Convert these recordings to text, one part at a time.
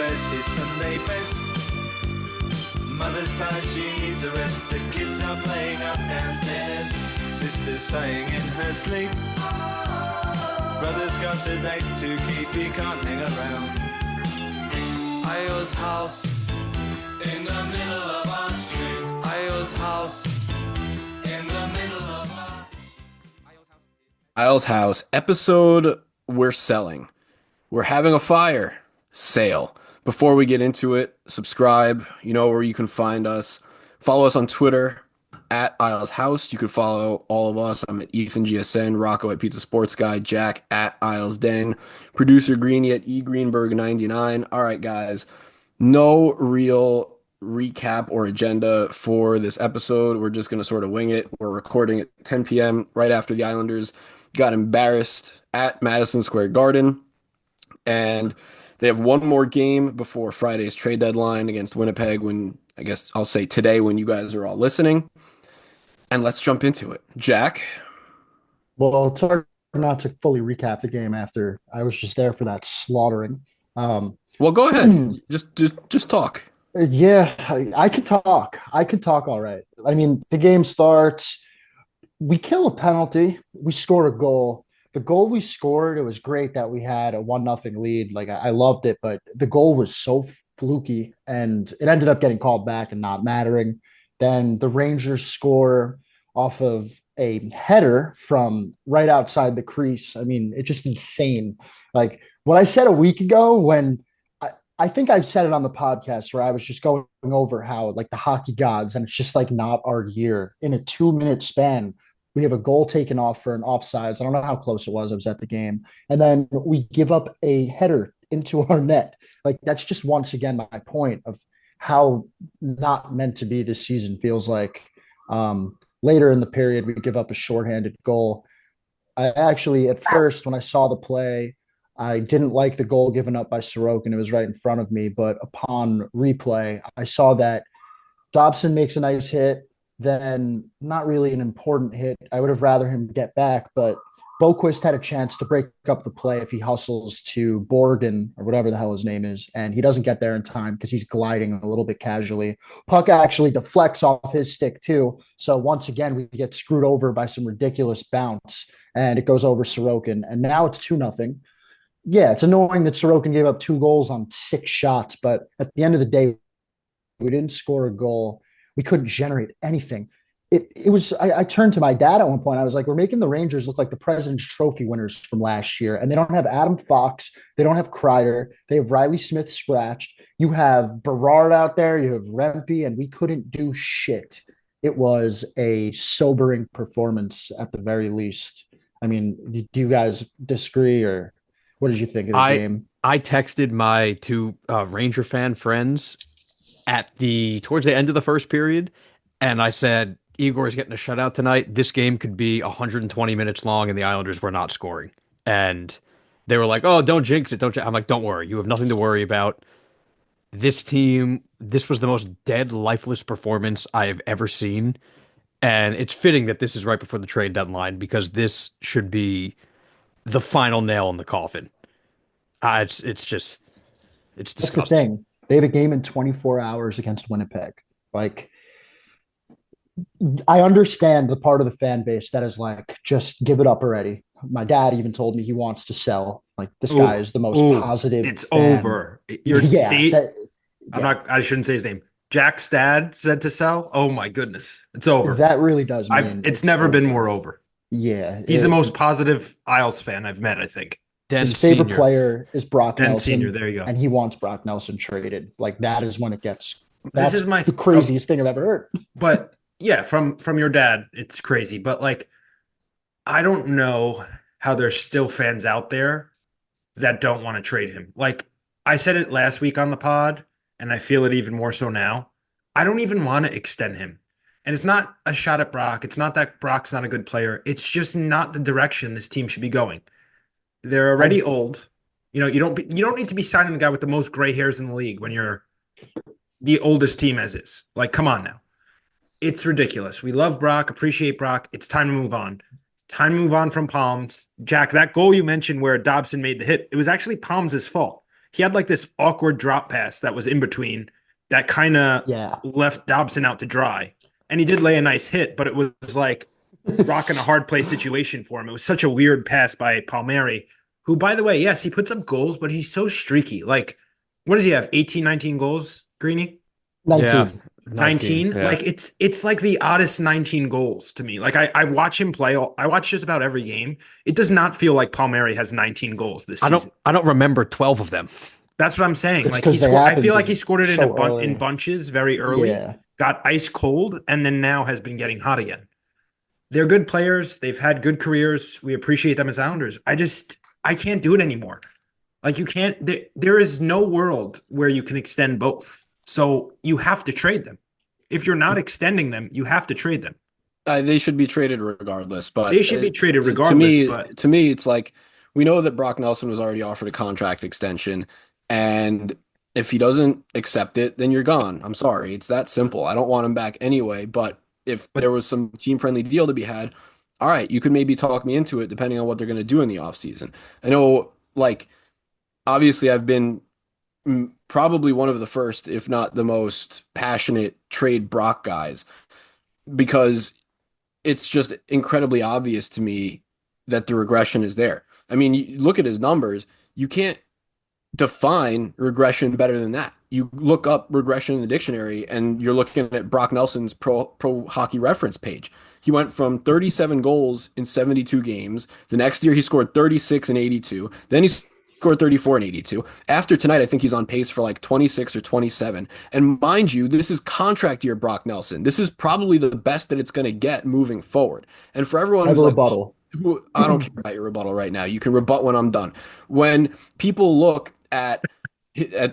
wears his Sunday best. Mother's tired, she needs a rest. The kids are playing up downstairs. Sister's sighing in her sleep. Brother's got a date to keep, he can't hang around. Io's house in the middle of our street. Io's house in the middle of our... Isle's House episode we're selling. We're having a fire sale. Before we get into it, subscribe. You know where you can find us. Follow us on Twitter at Isle's House. You can follow all of us. I'm at Ethan GSN, Rocco at Pizza Sports Guy, Jack at Isle's Den, producer Greeny at eGreenberg99. All right, guys. No real recap or agenda for this episode. We're just going to sort of wing it. We're recording at 10 p.m. right after the Islanders got embarrassed at Madison Square Garden. And they have one more game before Friday's trade deadline against Winnipeg when, I guess I'll say today when you guys are all listening. And let's jump into it. Jack? Well, it's hard not to fully recap the game after I was just there for that slaughtering. Well, go ahead. Just talk. Yeah, I can talk. I can talk all right. I mean, the game starts. We kill a penalty. We score a goal. The goal we scored, it was great that we had a 1-0 lead. Like, I loved it, but the goal was so fluky, and it ended up getting called back and not mattering. Then the Rangers score off of a header from right outside the crease. I mean, it's just insane. Like, what I said a week ago when I think I said it on the podcast where I was just going over how, like, the hockey gods, and it's just, like, not our year. In a 2-minute span, we have a goal taken off for an offsides. I don't know how close it was. I was at the game. And then we give up a header into our net. Like, that's just once again my point of how not meant to be this season feels like. Later in the period, we give up a shorthanded goal. I actually, at first, when I saw the play, I didn't like the goal given up by Sorokin. It was right in front of me. But upon replay, I saw that Dobson makes a nice hit. Then not really an important hit. I would have rather him get back, but Boquist had a chance to break up the play if he hustles to Borgen or whatever the hell his name is, and he doesn't get there in time because he's gliding a little bit casually. Puck actually deflects off his stick too, so once again we get screwed over by some ridiculous bounce, and it goes over Sorokin, and now it's 2-0. Yeah, it's annoying that Sorokin gave up 2 goals on 6 shots, but at the end of the day, we didn't score a goal. We couldn't generate anything. It was. I turned to my dad at one point. I was like, "We're making the Rangers look like the President's Trophy winners from last year, and they don't have Adam Fox. They don't have Kreider. They have Riley Smith scratched. You have Berard out there. You have Rempe, and we couldn't do shit. It was a sobering performance at the very least. I mean, do you guys disagree, or what did you think of the game? I texted my 2 Ranger fan friends towards the end of the first period, and I said, Igor's getting a shutout tonight. This game could be 120 minutes long, and the Islanders were not scoring. And they were like, "Oh, don't jinx it, I'm like, "Don't worry. You have nothing to worry about. This team, this was the most dead, lifeless performance I have ever seen." And it's fitting that this is right before the trade deadline because this should be the final nail in the coffin. It's disgusting. That's the thing. They have a game in 24 hours against Winnipeg. Like, I understand the part of the fan base that is like, just give it up already. My dad even told me he wants to sell. Like, this guy is the most positive. It's fan. over. I shouldn't say his name. Jack's dad said to sell. Oh my goodness. It's over. That really does mean it's never been more over. Yeah. He's the most positive Isles fan I've met, I think. His favorite player is Brock Den Nelson. Senior, there you go. And he wants Brock Nelson traded. Like, that is when it gets. This is the craziest thing I've ever heard. But yeah, from your dad, it's crazy. But like, I don't know how there's still fans out there that don't want to trade him. Like, I said it last week on the pod, and I feel it even more so now. I don't even want to extend him. And it's not a shot at Brock. It's not that Brock's not a good player. It's just not the direction this team should be going. They're already old. You know, you don't need to be signing the guy with the most gray hairs in the league when you're the oldest team as is. Like, come on now. It's ridiculous. We love Brock, appreciate Brock. It's time to move on. It's time to move on from Palms. Jack, that goal you mentioned where Dobson made the hit, it was actually Palms' fault. he had like this awkward drop pass that was in between that kind of Yeah. left Dobson out to dry. And he did lay a nice hit, but it was like rocking a hard play situation for him. It was such a weird pass by Palmieri, who, by the way, yes, he puts up goals, but he's so streaky. Like, what does he have? 18, 19 goals, Greeny? 19. Yeah. 19? Yeah. Like, it's like the oddest 19 goals to me. Like, I watch him play. I watch just about every game. It does not feel like Palmieri has 19 goals this season. I don't remember 12 of them. That's what I'm saying. It's Like, 'cause they I happen feel to like be he scored it so early. in bunches very early, Yeah. got ice cold, and then now has been getting hot again. They're good players. They've had good careers. We appreciate them as Islanders. I can't do it anymore. Like, you can't, there is no world where you can extend both. So you have to trade them. If you're not extending them, you have to trade them. They should be traded regardless, but They should be traded regardless. To me, it's like we know that Brock Nelson was already offered a contract extension, and if he doesn't accept it, then you're gone. I'm sorry, it's that simple. I don't want him back anyway. But if there was some team-friendly deal to be had, all right, you could maybe talk me into it, depending on what they're going to do in the offseason. I know, like, obviously, I've been probably one of the first, if not the most passionate trade Brock guys, because it's just incredibly obvious to me that the regression is there. I mean, you look at his numbers, you can't define regression better than that. You look up regression in the dictionary and you're looking at Brock Nelson's pro hockey reference page. He went from 37 goals in 72 games. The next year he scored 36 and 82. Then he scored 34 and 82. After tonight, I think he's on pace for like 26 or 27. And mind you, this is contract year Brock Nelson. This is probably the best that it's going to get moving forward. And for everyone I have who's a like, rebuttal. I don't care about your rebuttal right now. You can rebut when I'm done. When people look at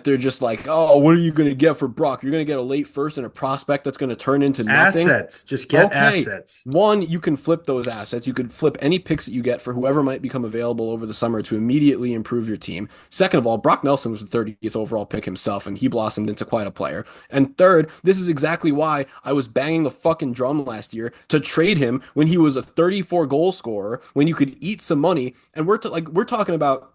they're just like, oh, what are you going to get for Brock? You're going to get a late first and a prospect that's going to turn into nothing. Assets. Just get assets. One, you can flip those assets. You could flip any picks that you get for whoever might become available over the summer to immediately improve your team. Second of all, Brock Nelson was the 30th overall pick himself, and he blossomed into quite a player. And third, this is exactly why I was banging the fucking drum last year to trade him when he was a 34 goal scorer, when you could eat some money. And we're talking about,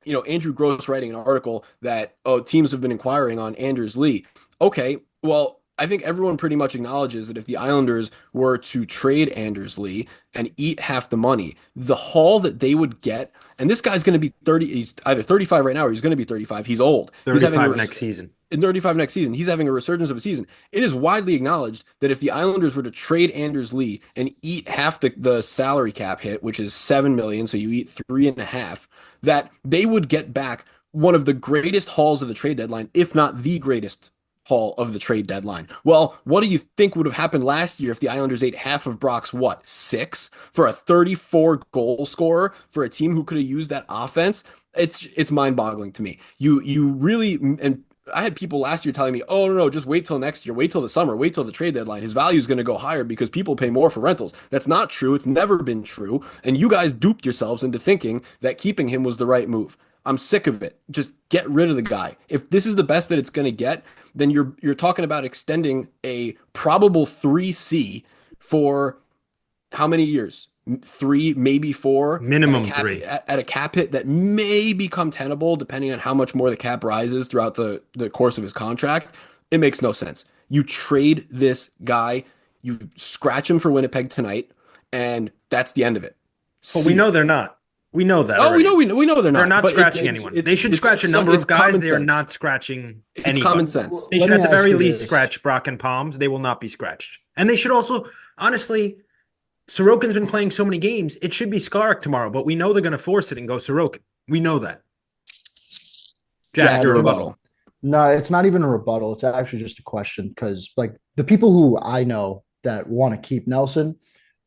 you know, Andrew Gross writing an article that, oh, teams have been inquiring on Anders Lee. Okay, well, I think everyone pretty much acknowledges that if the Islanders were to trade Anders Lee and eat half the money, the haul that they would get, and this guy's going to be 30, he's either 35 right now or he's going to be 35. He's old. 35 next season. In 35 next season. He's having a resurgence of a season. It is widely acknowledged that if the Islanders were to trade Anders Lee and eat half the salary cap hit, which is $7 million, so you eat 3.5, that they would get back one of the greatest hauls of the trade deadline, if not the greatest haul of the trade deadline. Well, what do you think would have happened last year if the Islanders ate half of Brock's, 6 for a 34 goal scorer for a team who could have used that offense? It's mind-boggling to me. You really, and I had people last year telling me, oh, no, just wait till next year, wait till the summer, wait till the trade deadline. His value is going to go higher because people pay more for rentals. That's not true. It's never been true. And you guys duped yourselves into thinking that keeping him was the right move. I'm sick of it. Just get rid of the guy. If this is the best that it's going to get, then you're talking about extending a probable 3C for how many years? 3, maybe 4. Minimum at 3. At a cap hit that may become tenable depending on how much more the cap rises throughout the course of his contract. It makes no sense. You trade this guy, you scratch him for Winnipeg tonight, and that's the end of it. Well, we know they're not. We know that. Oh, already. we know they're not. They're not but scratching anyone. They should scratch a number of guys. They are not scratching It's anyone. common sense. They Let should me at the ask very you least this. scratch Brock and Palms. They will not be scratched. And they should also, honestly, Sorokin's been playing so many games. It should be Skarek tomorrow, but we know they're going to force it and go Sorokin. We know that. Jack, your rebuttal. No, it's not even a rebuttal. It's actually just a question because, like, the people who I know that want to keep Nelson,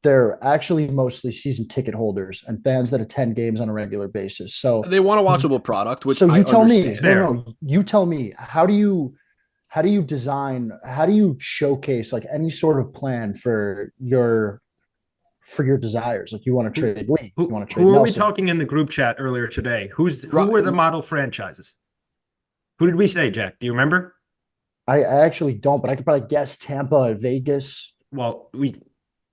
they're actually mostly season ticket holders and fans that attend games on a regular basis. So They want a watchable product, which so I you tell me, understand. you tell me, how do you showcase like any sort of plan for your desires? Like, you want to trade Lee, you want to trade Who were we Nelson. talking in the group chat earlier today? Who were the model franchises? Who did we say, Jack? Do you remember? I actually don't, but I could probably guess Tampa, Vegas. Well,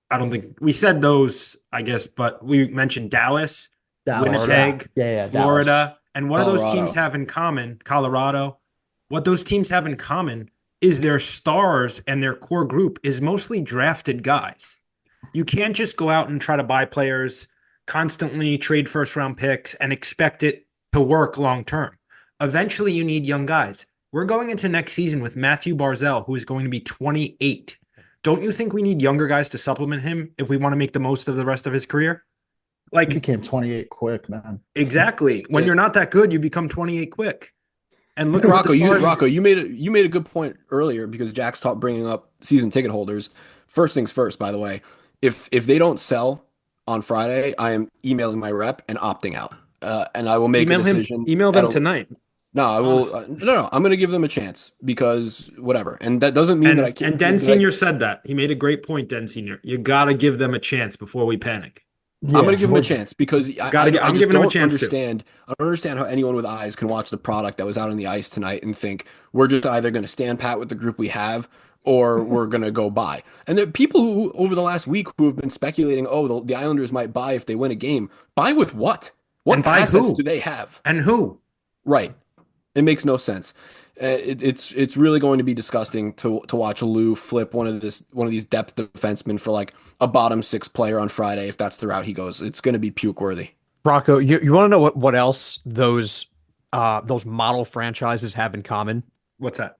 I don't think we said those, I guess, but we mentioned Dallas, Dallas. Winnipeg, Yeah, Florida, Dallas. And what do those Colorado. teams have in common? Colorado. What those teams have in common is their stars and their core group is mostly drafted guys. You can't just go out and try to buy players, constantly trade first round picks, and expect it to work long term. Eventually, you need young guys. We're going into next season with Matthew Barzell, who is going to be 28. Don't you think we need younger guys to supplement him if we want to make the most of the rest of his career? He Like, became 28 quick, man. exactly. When Yeah. you're not that good, you become 28 quick. And look at what Rocco, the you Stars- Rocco, you made a good point earlier because Jack's talked bringing up season ticket holders. First things first, by the way, if they don't sell on Friday, I am emailing my rep and opting out, and I will make a decision. Email them at a- tonight. No, I will. No. I'm going to give them a chance because whatever, and that doesn't mean that I can't. And Den that I- Senior said that. He made a great point, Den Senior. You got to give them a chance before we panic. I'm going to Yeah, give them a chance because I I'm just giving them a don't chance too. understand. I don't understand how anyone with eyes can watch the product that was out on the ice tonight and think we're just either going to stand pat with the group we have or we're going to go buy. And there are people who over the last week who have been speculating, oh, the Islanders might buy if they win a game. Buy with what? What And buy assets who? do they have? And who? Right. It makes no sense. It's really going to be disgusting to watch Lou flip one of these depth defensemen for like a bottom six player on Friday if that's the route he goes. It's going to be puke worthy. Rocco, you want to know what else those model franchises have in common? What's that?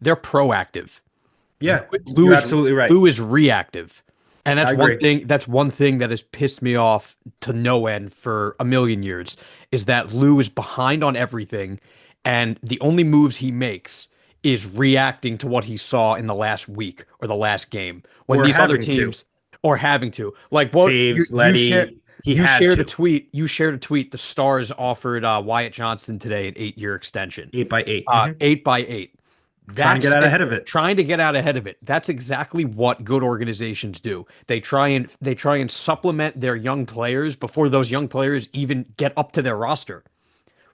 They're proactive. Yeah, Lou you're is- absolutely right. Lou is reactive. And that's I one agree. thing. That's one thing that has pissed me off to no end for a million years is that Lou is behind on everything, and the only moves he makes is reacting to what he saw in the last week or the last game when Or these other having to. teams or having to like what Taves, Letty, he you had shared to. a tweet. You shared a tweet. The Stars offered Wyatt Johnston today an 8-year extension. 8x8. 8x8. Trying to get out ahead of it. Trying to get out ahead of it. That's exactly what good organizations do. They try and supplement their young players before those young players even get up to their roster.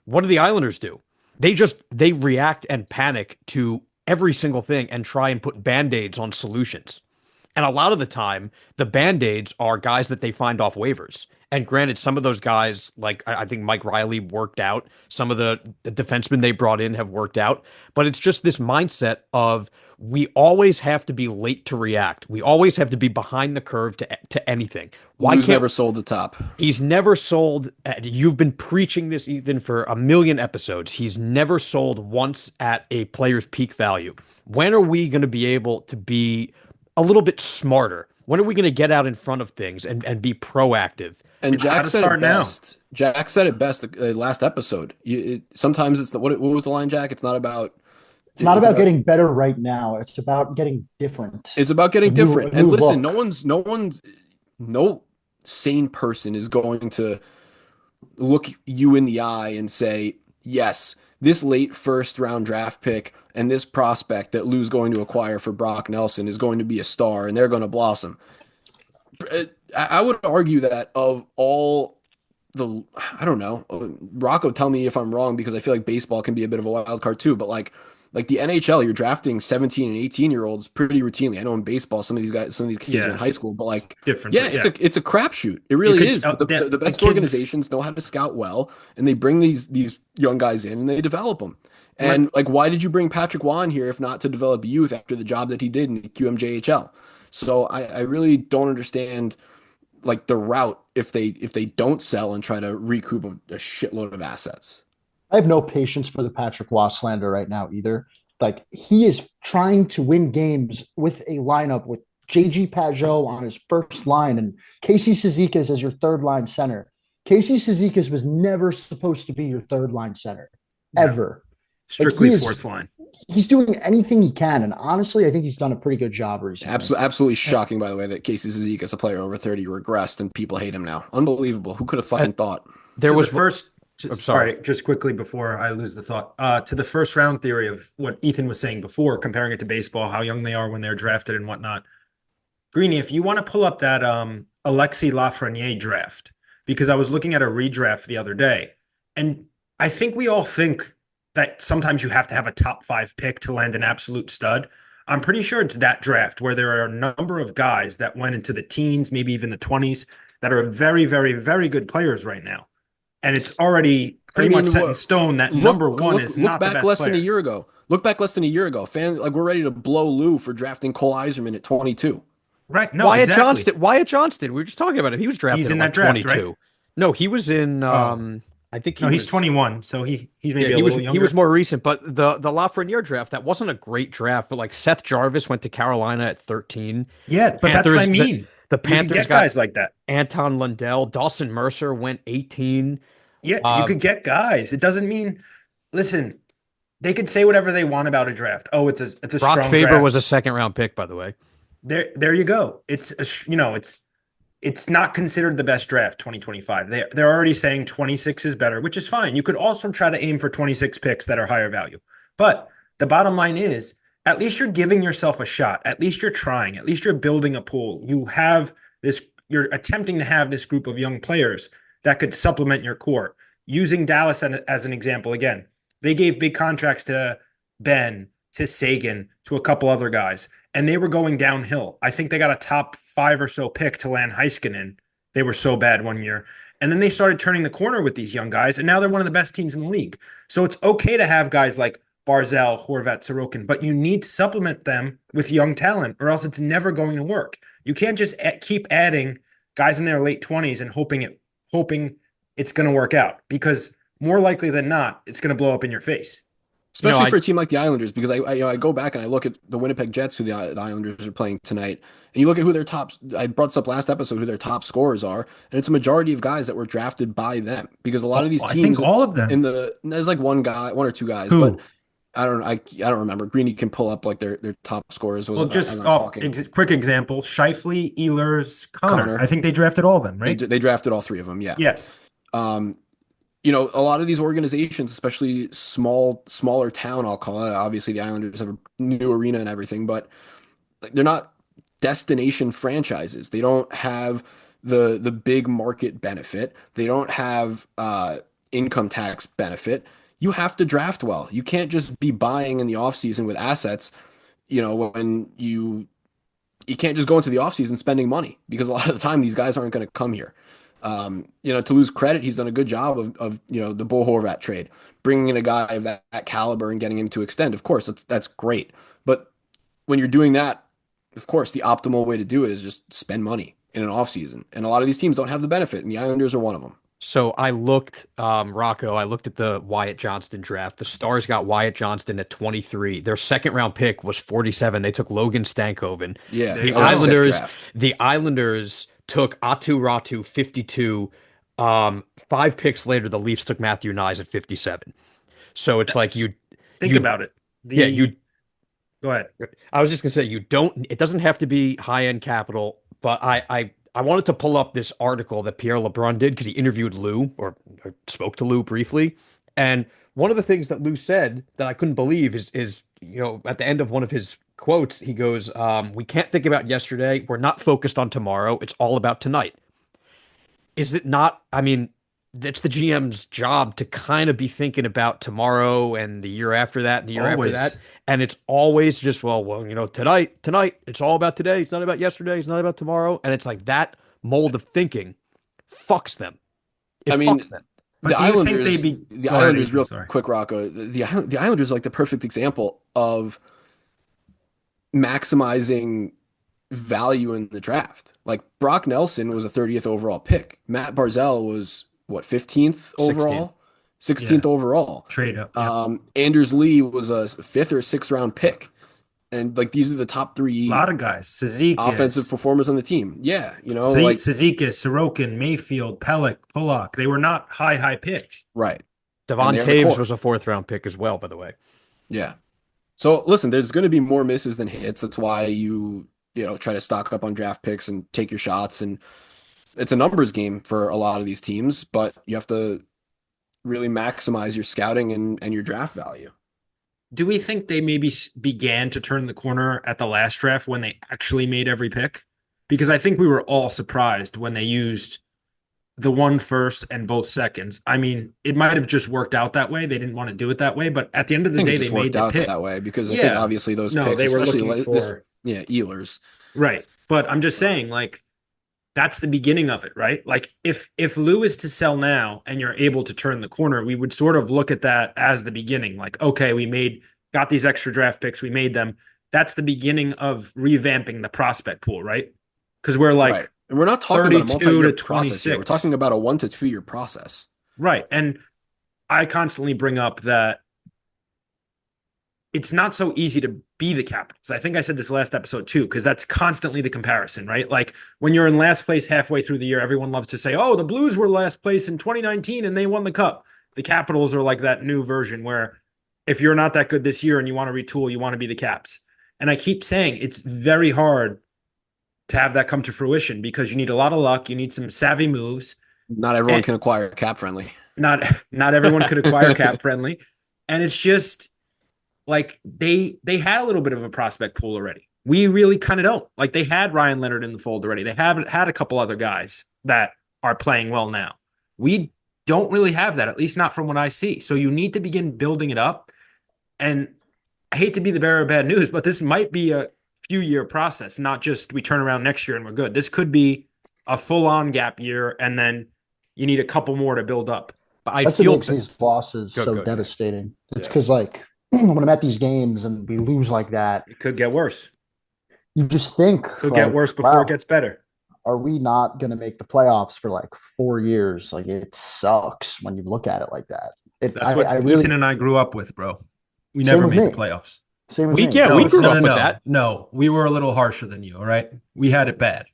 What do the Islanders do? They react and panic to every single thing and try and put band-aids on solutions. And a lot of the time, the band-aids are guys that they find off waivers. And granted, some of those guys, like I think Mike Riley worked out. Some of the defensemen they brought in have worked out. But it's just this mindset of we always have to be late to react. We always have to be behind the curve to anything. Why Lou's can't never sold the top. He's never sold. You've been preaching this, Ethan, for a million episodes. He's never sold once at a player's peak value. When are we going to be able to be a little bit smarter? When are we going to get out in front of things and be proactive? And It's Jack gotta said it start now. best. Jack said it best last episode. Sometimes it's what was the line, Jack? It's not about. It's not about getting better right now. It's about getting different. It's about getting A new- different. a And new listen, look. no sane person is going to look you in the eye and say, yes, this late first round draft pick and this prospect that Lou's going to acquire for Brock Nelson is going to be a star and they're going to blossom. I would argue that of all I don't know, Rocco, tell me if I'm wrong because I feel like baseball can be a bit of a wild card too, but like the NHL, you're drafting 17 and 18-year-olds pretty routinely. I know in baseball, some of these kids Yeah. are in high school, but like, Different. yeah, it's a crapshoot. It really could- is. But the the best kids- organizations know how to scout well, and they bring these young guys in and they develop them. And like, why did you bring Patrick Waugh in here if not to develop youth after the job that he did in the QMJHL? So I really don't understand like the route if they don't sell and try to recoup a shitload of assets. I have no patience for the Patrick Waugh slander right now either. Like he is trying to win games with a lineup with JG Pajot on his first line and Casey Cizikas as your third line center. Casey Cizikas was never supposed to be your third line center ever. Strictly he is- fourth line. He's doing anything he can, and honestly, I think he's done a pretty good job recently. Absolutely shocking, by the way, that Casey Cizikas, a player over 30, regressed and people hate him now. Unbelievable. Who could have fucking thought? There To was the first. I'm sorry. Just quickly before I lose the thought. To the first round theory of what Ethan was saying before, comparing it to baseball, how young they are when they're drafted and whatnot. Greeny, if you want to pull up that Alexis Lafreniere draft, because I was looking at a redraft the other day, and I think we all think that sometimes you have to have a top 5 pick to land an absolute stud. I'm pretty sure it's that draft where there are a number of guys that went into the teens, maybe even the 20s, that are very, very, very good players right now. and it's already pretty much set in stone that number one is not the back best less player. than a year ago. Look back less than a year ago. Fans like we're ready to blow Lou for drafting Cole Eiserman at 22. Right? No, Wyatt exactly. Johnston. Wyatt Johnston. We were just talking about him. He was drafted He's in at that draft, 22. right? No, he was in. I think he No, was, he's 21, so he's maybe Yeah, a little younger. he was more recent, but the Lafreniere draft, that wasn't a great draft, but like Seth Jarvis went to Carolina at 13. Yeah, but that's what I mean. The You could Panthers get got guys like that. Anton Lundell, Dawson Mercer went 18. Yeah, you could get guys. It doesn't mean. Listen, they could say whatever they want about a draft. Oh, it's a Brock strong Faber draft. was a second round pick, by the way. There you go. It's not considered the best draft 2025. They're already saying 26 is better, which is fine. You could also try to aim for 26 picks that are higher value. But the bottom line is, at least you're giving yourself a shot. At least you're trying. At least you're building a pool. You're attempting to have this group of young players that could supplement your core. Using Dallas as an example again, they gave big contracts to Ben, to Sagan, to a couple other guys, and they were going downhill. I think they got a top 5 or so pick to land Heiskanen. They were so bad one year. And then they started turning the corner with these young guys, and now they're one of the best teams in the league. So it's okay to have guys like Barzal, Horvat, Sorokin, but you need to supplement them with young talent, or else it's never going to work. You can't just keep adding guys in their late 20s and hoping it's going to work out, because more likely than not, it's going to blow up in your face. Especially for a team like the Islanders, because I go back and I look at the Winnipeg Jets, who the Islanders are playing tonight, and you look at who their top. I brought this up last episode, who their top scorers are, and it's a majority of guys that were drafted by them, because a lot of these teams, I think all of them. There's like one or two guys, Who? but I don't remember. Greeny can pull up like their top scorers. Well, just off quick example: Scheifele, Ehlers, Connor. I think they drafted all of them, right? They drafted all 3 of them. Yeah. Yes. A lot of these organizations, especially smaller town, I'll call it. Obviously, the Islanders have a new arena and everything, but they're not destination franchises. They don't have the big market benefit. They don't have income tax benefit. You have to draft well. You can't just be buying in the offseason with assets, when you can't just go into the offseason spending money, because a lot of the time these guys aren't going to come here. To lose credit, he's done a good job of the Bo Horvat trade, bringing in a guy of that caliber and getting him to extend. Of course, that's great. But when you're doing that, of course, the optimal way to do it is just spend money in an offseason. And a lot of these teams don't have the benefit, and the Islanders are one of them. So I looked, Rocco, I looked at the Wyatt Johnston draft. The Stars got Wyatt Johnston at 23. Their second round pick was 47. They took Logan Stankoven. Yeah. The Islanders took Atu Ratu 52. 5 picks later, the Leafs took Matthew Nyes at 57. So it's like think about it. Go ahead. I was just gonna say it doesn't have to be high end capital, but I wanted to pull up this article that Pierre LeBrun did, because he interviewed Lou or spoke to Lou briefly. And one of the things that Lou said that I couldn't believe is at the end of one of his quotes, he goes, "We can't think about yesterday. We're not focused on tomorrow. It's all about tonight." Is it not? I mean, it's the GM's job to kind of be thinking about tomorrow and the year after that and the year after that. And it's always just, tonight, it's all about today. It's not about yesterday. It's not about tomorrow. And it's like that mold of thinking fucks them. Fucks them. The Islanders, real quick, Rocco, the Islanders are like the perfect example of maximizing value in the draft. Like Brock Nelson was a 30th overall pick. Matt Barzal was 15th overall, 16th overall. Trade up. Yeah. Anders Lee was a 5th or 6th round pick. And like these are the top 3 a lot of guys. Cizikas, offensive performers on the team. Yeah, Cizikas, Sorokin, Mayfield, Pelech, Pollock. They were not high picks. Right. Devon Taves was a 4th round pick as well, by the way. Yeah. So listen, there's going to be more misses than hits. That's why you try to stock up on draft picks and take your shots. And it's a numbers game for a lot of these teams, but you have to really maximize your scouting and your draft value. Do we think they maybe began to turn the corner at the last draft when they actually made every pick? Because I think we were all surprised when they used the 1 first and both seconds. I mean, it might have just worked out that way. They didn't want to do it that way, but at the end of the day, they made the pick that way, because I think obviously those picks, they were especially looking for Ehlers. Right. But I'm just saying, like, that's the beginning of it, right? Like if Lou is to sell now and you're able to turn the corner, we would sort of look at that as the beginning. Like, okay, got these extra draft picks, we made them. That's the beginning of revamping the prospect pool, right? Because we're like Right. And we're not talking about a 32 multi-year to process here. We're 26. talking about a 1 to 2 year process. Right. And I constantly bring up that it's not so easy to be the Capitals. I think I said this last episode too, because that's constantly the comparison, right? Like when you're in last place halfway through the year, everyone loves to say, oh, the Blues were last place in 2019 and they won the cup. The Capitals are like that new version where if you're not that good this year and you want to retool, you want to be the Caps. And I keep saying it's very hard to have that come to fruition because you need a lot of luck. You need some savvy moves. Not everyone can acquire cap friendly. Not everyone could acquire cap friendly. And it's just like they had a little bit of a prospect pool already. We really kind of don't. Like they had Ryan Leonard in the fold already. They haven't had a couple other guys that are playing well now. We don't really have that, at least not from what I see. So you need to begin building it up. And I hate to be the bearer of bad news, but this might be a few-year process, not just we turn around next year and we're good. This could be a full-on gap year, and then you need a couple more to build up. But I That's feel what makes these losses so go. devastating. It's Yeah. because like when I'm at these games and we lose like that, It could get worse. you just think Could get worse before wow, it gets better. are we not going to make the playoffs for like 4 years? Like it sucks when you look at it like that. That's what I really Ethan and I grew up with, bro. We Same never with made me. the playoffs. same with We me. get- we grew up with that. No, we were a little harsher than you, all right? We had it bad.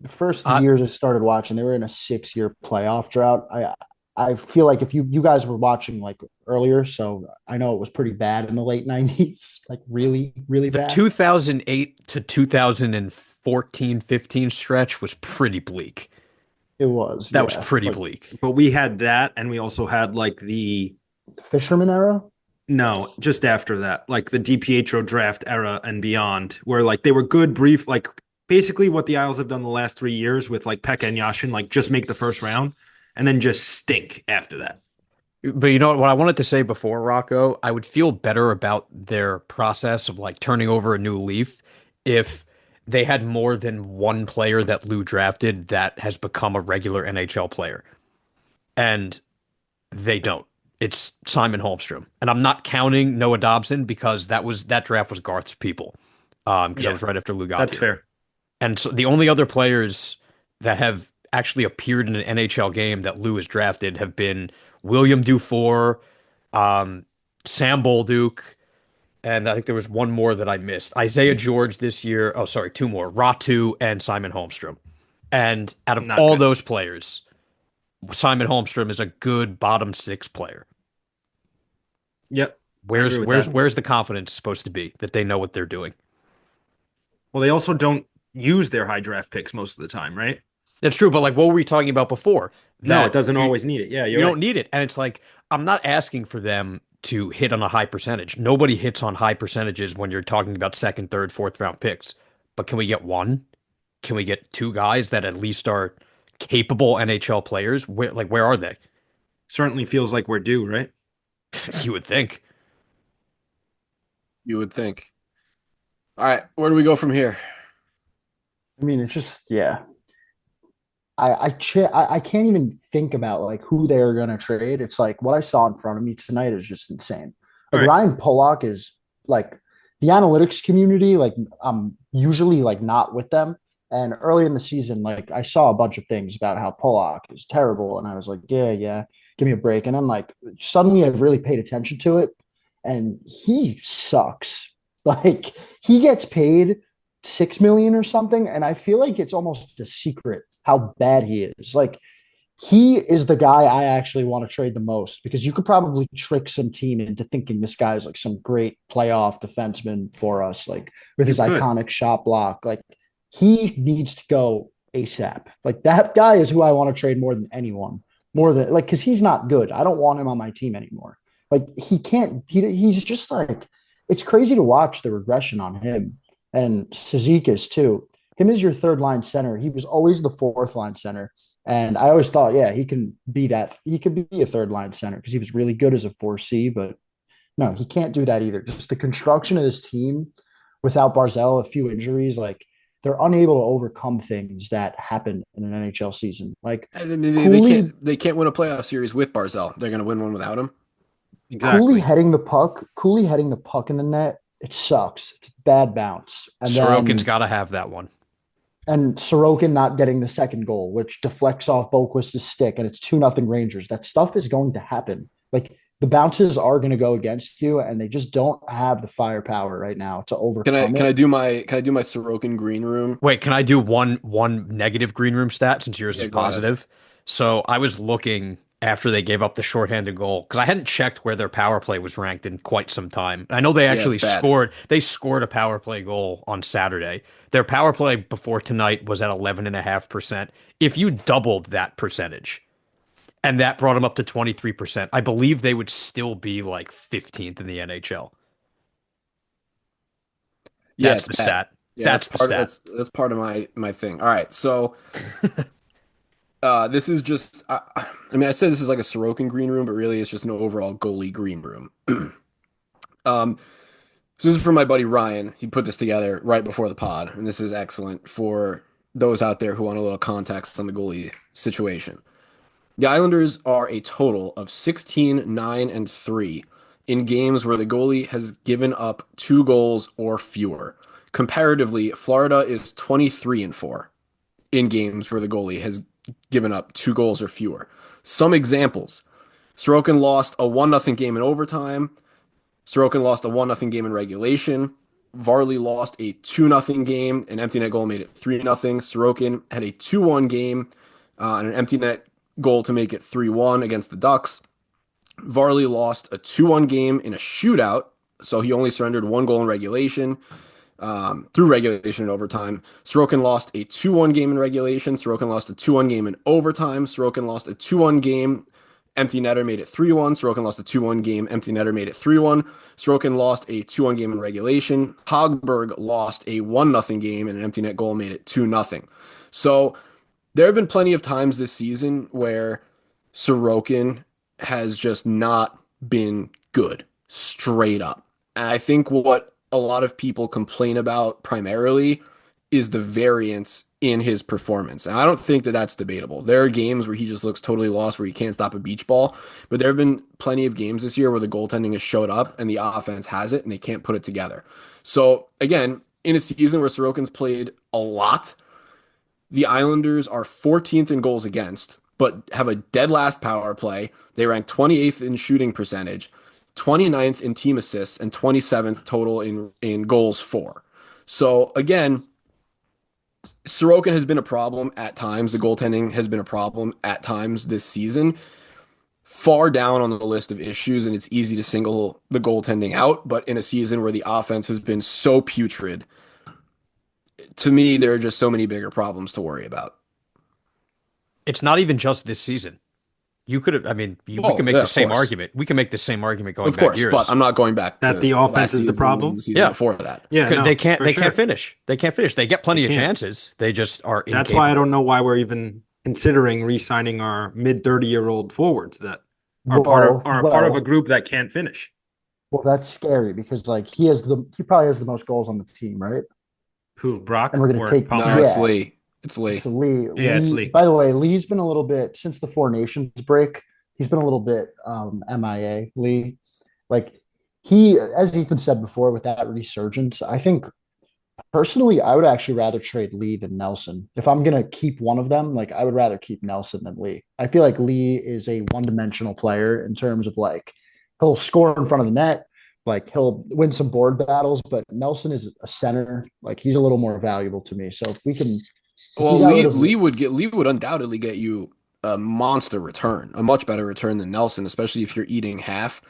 The first I- years I started watching, they were in a 6-year playoff drought. I feel like if you guys were watching like earlier, so I know it was pretty bad in the late 90s, like really, really the bad. 2008 to 2014-15 stretch was pretty bleak. It was. That was yeah. pretty Like, bleak. But we had that, and we also had like the Fisherman era. no, just after that, like the DiPietro draft era and beyond, where like they were good, brief, like basically what the Isles have done the last 3 years with like Pekka and Yashin, like just make the first round and then just stink after that. But you know what I wanted to say before, Rocco? I would feel better about their process of like turning over a new leaf if they had more than one player that Lou drafted that has become a regular NHL player. And they don't. It's Simon Holmstrom. And I'm not counting Noah Dobson because that draft was Garth's people. Because that was right after Lou got That's here. fair. And so the only other players that have actually appeared in an NHL game that Lou has drafted have been William Dufour, Sam Bolduc, and I think there was one more that I missed. Isaiah George this year. Oh, sorry, two more. Ratu and Simon Holmstrom. And out of Not all good. those players, Simon Holmstrom is a good bottom six player. Yep. Where's agree with that. where's the confidence supposed to be that they know what they're doing? Well, they also don't use their high draft picks most of the time, right? That's true, but like what were we talking about before? No, That it doesn't you- always need it. Yeah, You you're don't right. need it. And it's like, I'm not asking for them to hit on a high percentage. Nobody hits on high percentages when you're talking about second, third, fourth round picks. But can we get one? Can we get two guys that at least are capable NHL players? Where are they? Certainly feels like we're due, right? You would think. You would think. All right, where do we go from here? I mean, it's just yeah. I can't even think about like who they're gonna trade. It's like what I saw in front of me tonight is just insane. Like Right. Ryan Pollock is like the analytics community. Like I'm usually like not with them. And early in the season, like I saw a bunch of things about how Pollock is terrible, and I was like, yeah, give me a break. And then like suddenly I've really paid attention to it, and he sucks. Like he gets paid $6 million or something, and I feel like it's almost a secret how bad he is. Like he is the guy I actually want to trade the most because you could probably trick some team into thinking this guy's like some great playoff defenseman for us, like with his You could. iconic shot block. Like he needs to go ASAP. Like that guy is who I want to trade more than anyone. More than like because he's not good. I don't want him on my team anymore. Like he can't. He's just like it's crazy to watch the regression on him and Cizikas too. Him as your third line center. He was always the fourth line center. And I always thought, yeah, he can be that. He could be a third line center because he was really good as a 4C. But no, he can't do that either. Just the construction of this team without Barzell, a few injuries, like they're unable to overcome things that happen in an NHL season. Like I mean, they Cooley, can't win a playoff series with Barzell. They're going to win one without him. Cooley Exactly. heading the puck, Cooley heading the puck in the net. It sucks. It's a bad bounce, and Sorokin's then got to have that one. and Sorokin not getting the second goal, which deflects off Boquist's stick, and it's 2-0 Rangers. That stuff is going to happen. Like the bounces are going to go against you, and they just don't have the firepower right now to overcome Can it. I do my Sorokin green room? Wait, can I do one negative green room stat since yours Yeah, is go ahead. positive? So I was looking after they gave up the shorthanded goal because I hadn't checked where their power play was ranked in quite some time. I know they Yeah, actually it's bad. scored. They scored a power play goal on Saturday. Their power play before tonight was at 11.5%. If you doubled that percentage, and that brought them up to 23%, I believe they would still be like 15th in the NHL. Yeah, That's it's the bad. stat. Yeah, That's the stat. that's part of my thing. All right, so this is just I mean I said this is like a Sorokin green room, but really it's just an overall goalie green room. Um, so this is from my buddy Ryan. He put this together right before the pod, and this is excellent for those out there who want a little context on the goalie situation. The Islanders are a total of 16, 9, and 3 in games where the goalie has given up 2 goals or fewer. Comparatively, Florida is 23 and 4 in games where the goalie has given up 2 goals or fewer. Some examples. Sorokin lost a 1-0 game in overtime. Sorokin lost a 1-0 game in regulation. Varley lost a 2-0 game. An empty net goal made it 3-0. Sorokin had a 2-1 game and an empty net goal to make it 3-1 against the Ducks. Varley lost a 2-1 game in a shootout, so he only surrendered 1 goal in regulation through regulation and overtime. Sorokin lost a 2-1 game in regulation. Sorokin lost a 2-1 game in overtime. Sorokin lost a 2-1 game. Empty netter made it 3-1. Sorokin lost a 2-1 game. Empty netter made it 3-1. Sorokin lost a 2-1 game in regulation. Hogberg lost a 1-0 game and an empty net goal made it 2-0. So there have been plenty of times this season where Sorokin has just not been good, straight up. And I think what a lot of people complain about primarily is the variance in his performance. And I don't think that that's debatable. There are games where he just looks totally lost, where he can't stop a beach ball. But there have been plenty of games this year where the goaltending has showed up and the offense has it and they can't put it together. So again, in a season where Sorokin's played a lot, the Islanders are 14th in goals against, but have a dead last power play. They rank 28th in shooting percentage, 29th in team assists, and 27th total in goals for. So again, Sorokin has been a problem at times. The goaltending has been a problem at times this season. Far down on the list of issues, and it's easy to single the goaltending out. But in a season where the offense has been so putrid, to me, there are just so many bigger problems to worry about. It's not even just this season. You could have, I mean, we Oh, can make yeah, the of same course. argument. We can make the same argument going Of back course, years. but I'm not going back That to the offense last is the season problem? and the season Yeah. before that. Yeah, no, They can't. for They sure. can't finish. They can't finish. They get plenty They of can't. chances. They just are. That's why I incapable. don't know why we're even considering re-signing our mid-30-year-old forwards that are part of a group that can't finish. Well, that's scary because like he probably has the most goals on the team, right? Who, Brock And we're gonna or take- No, Palmer? it's Yeah. Lee. It's Lee. So Lee, Yeah, it's Lee. By the way, Lee's been a little bit since the Four Nations break. He's been a little bit MIA. Lee, like he, as Ethan said before, with that resurgence, I think personally, I would actually rather trade Lee than Nelson. If I'm gonna keep one of them, like I would rather keep Nelson than Lee. I feel like Lee is a one-dimensional player in terms of like he'll score in front of the net, like he'll win some board battles, but Nelson is a center. Like he's a little more valuable to me. So if we can, if Well, we got rid Lee would undoubtedly get you a monster return, a much better return than Nelson, especially if you're eating half,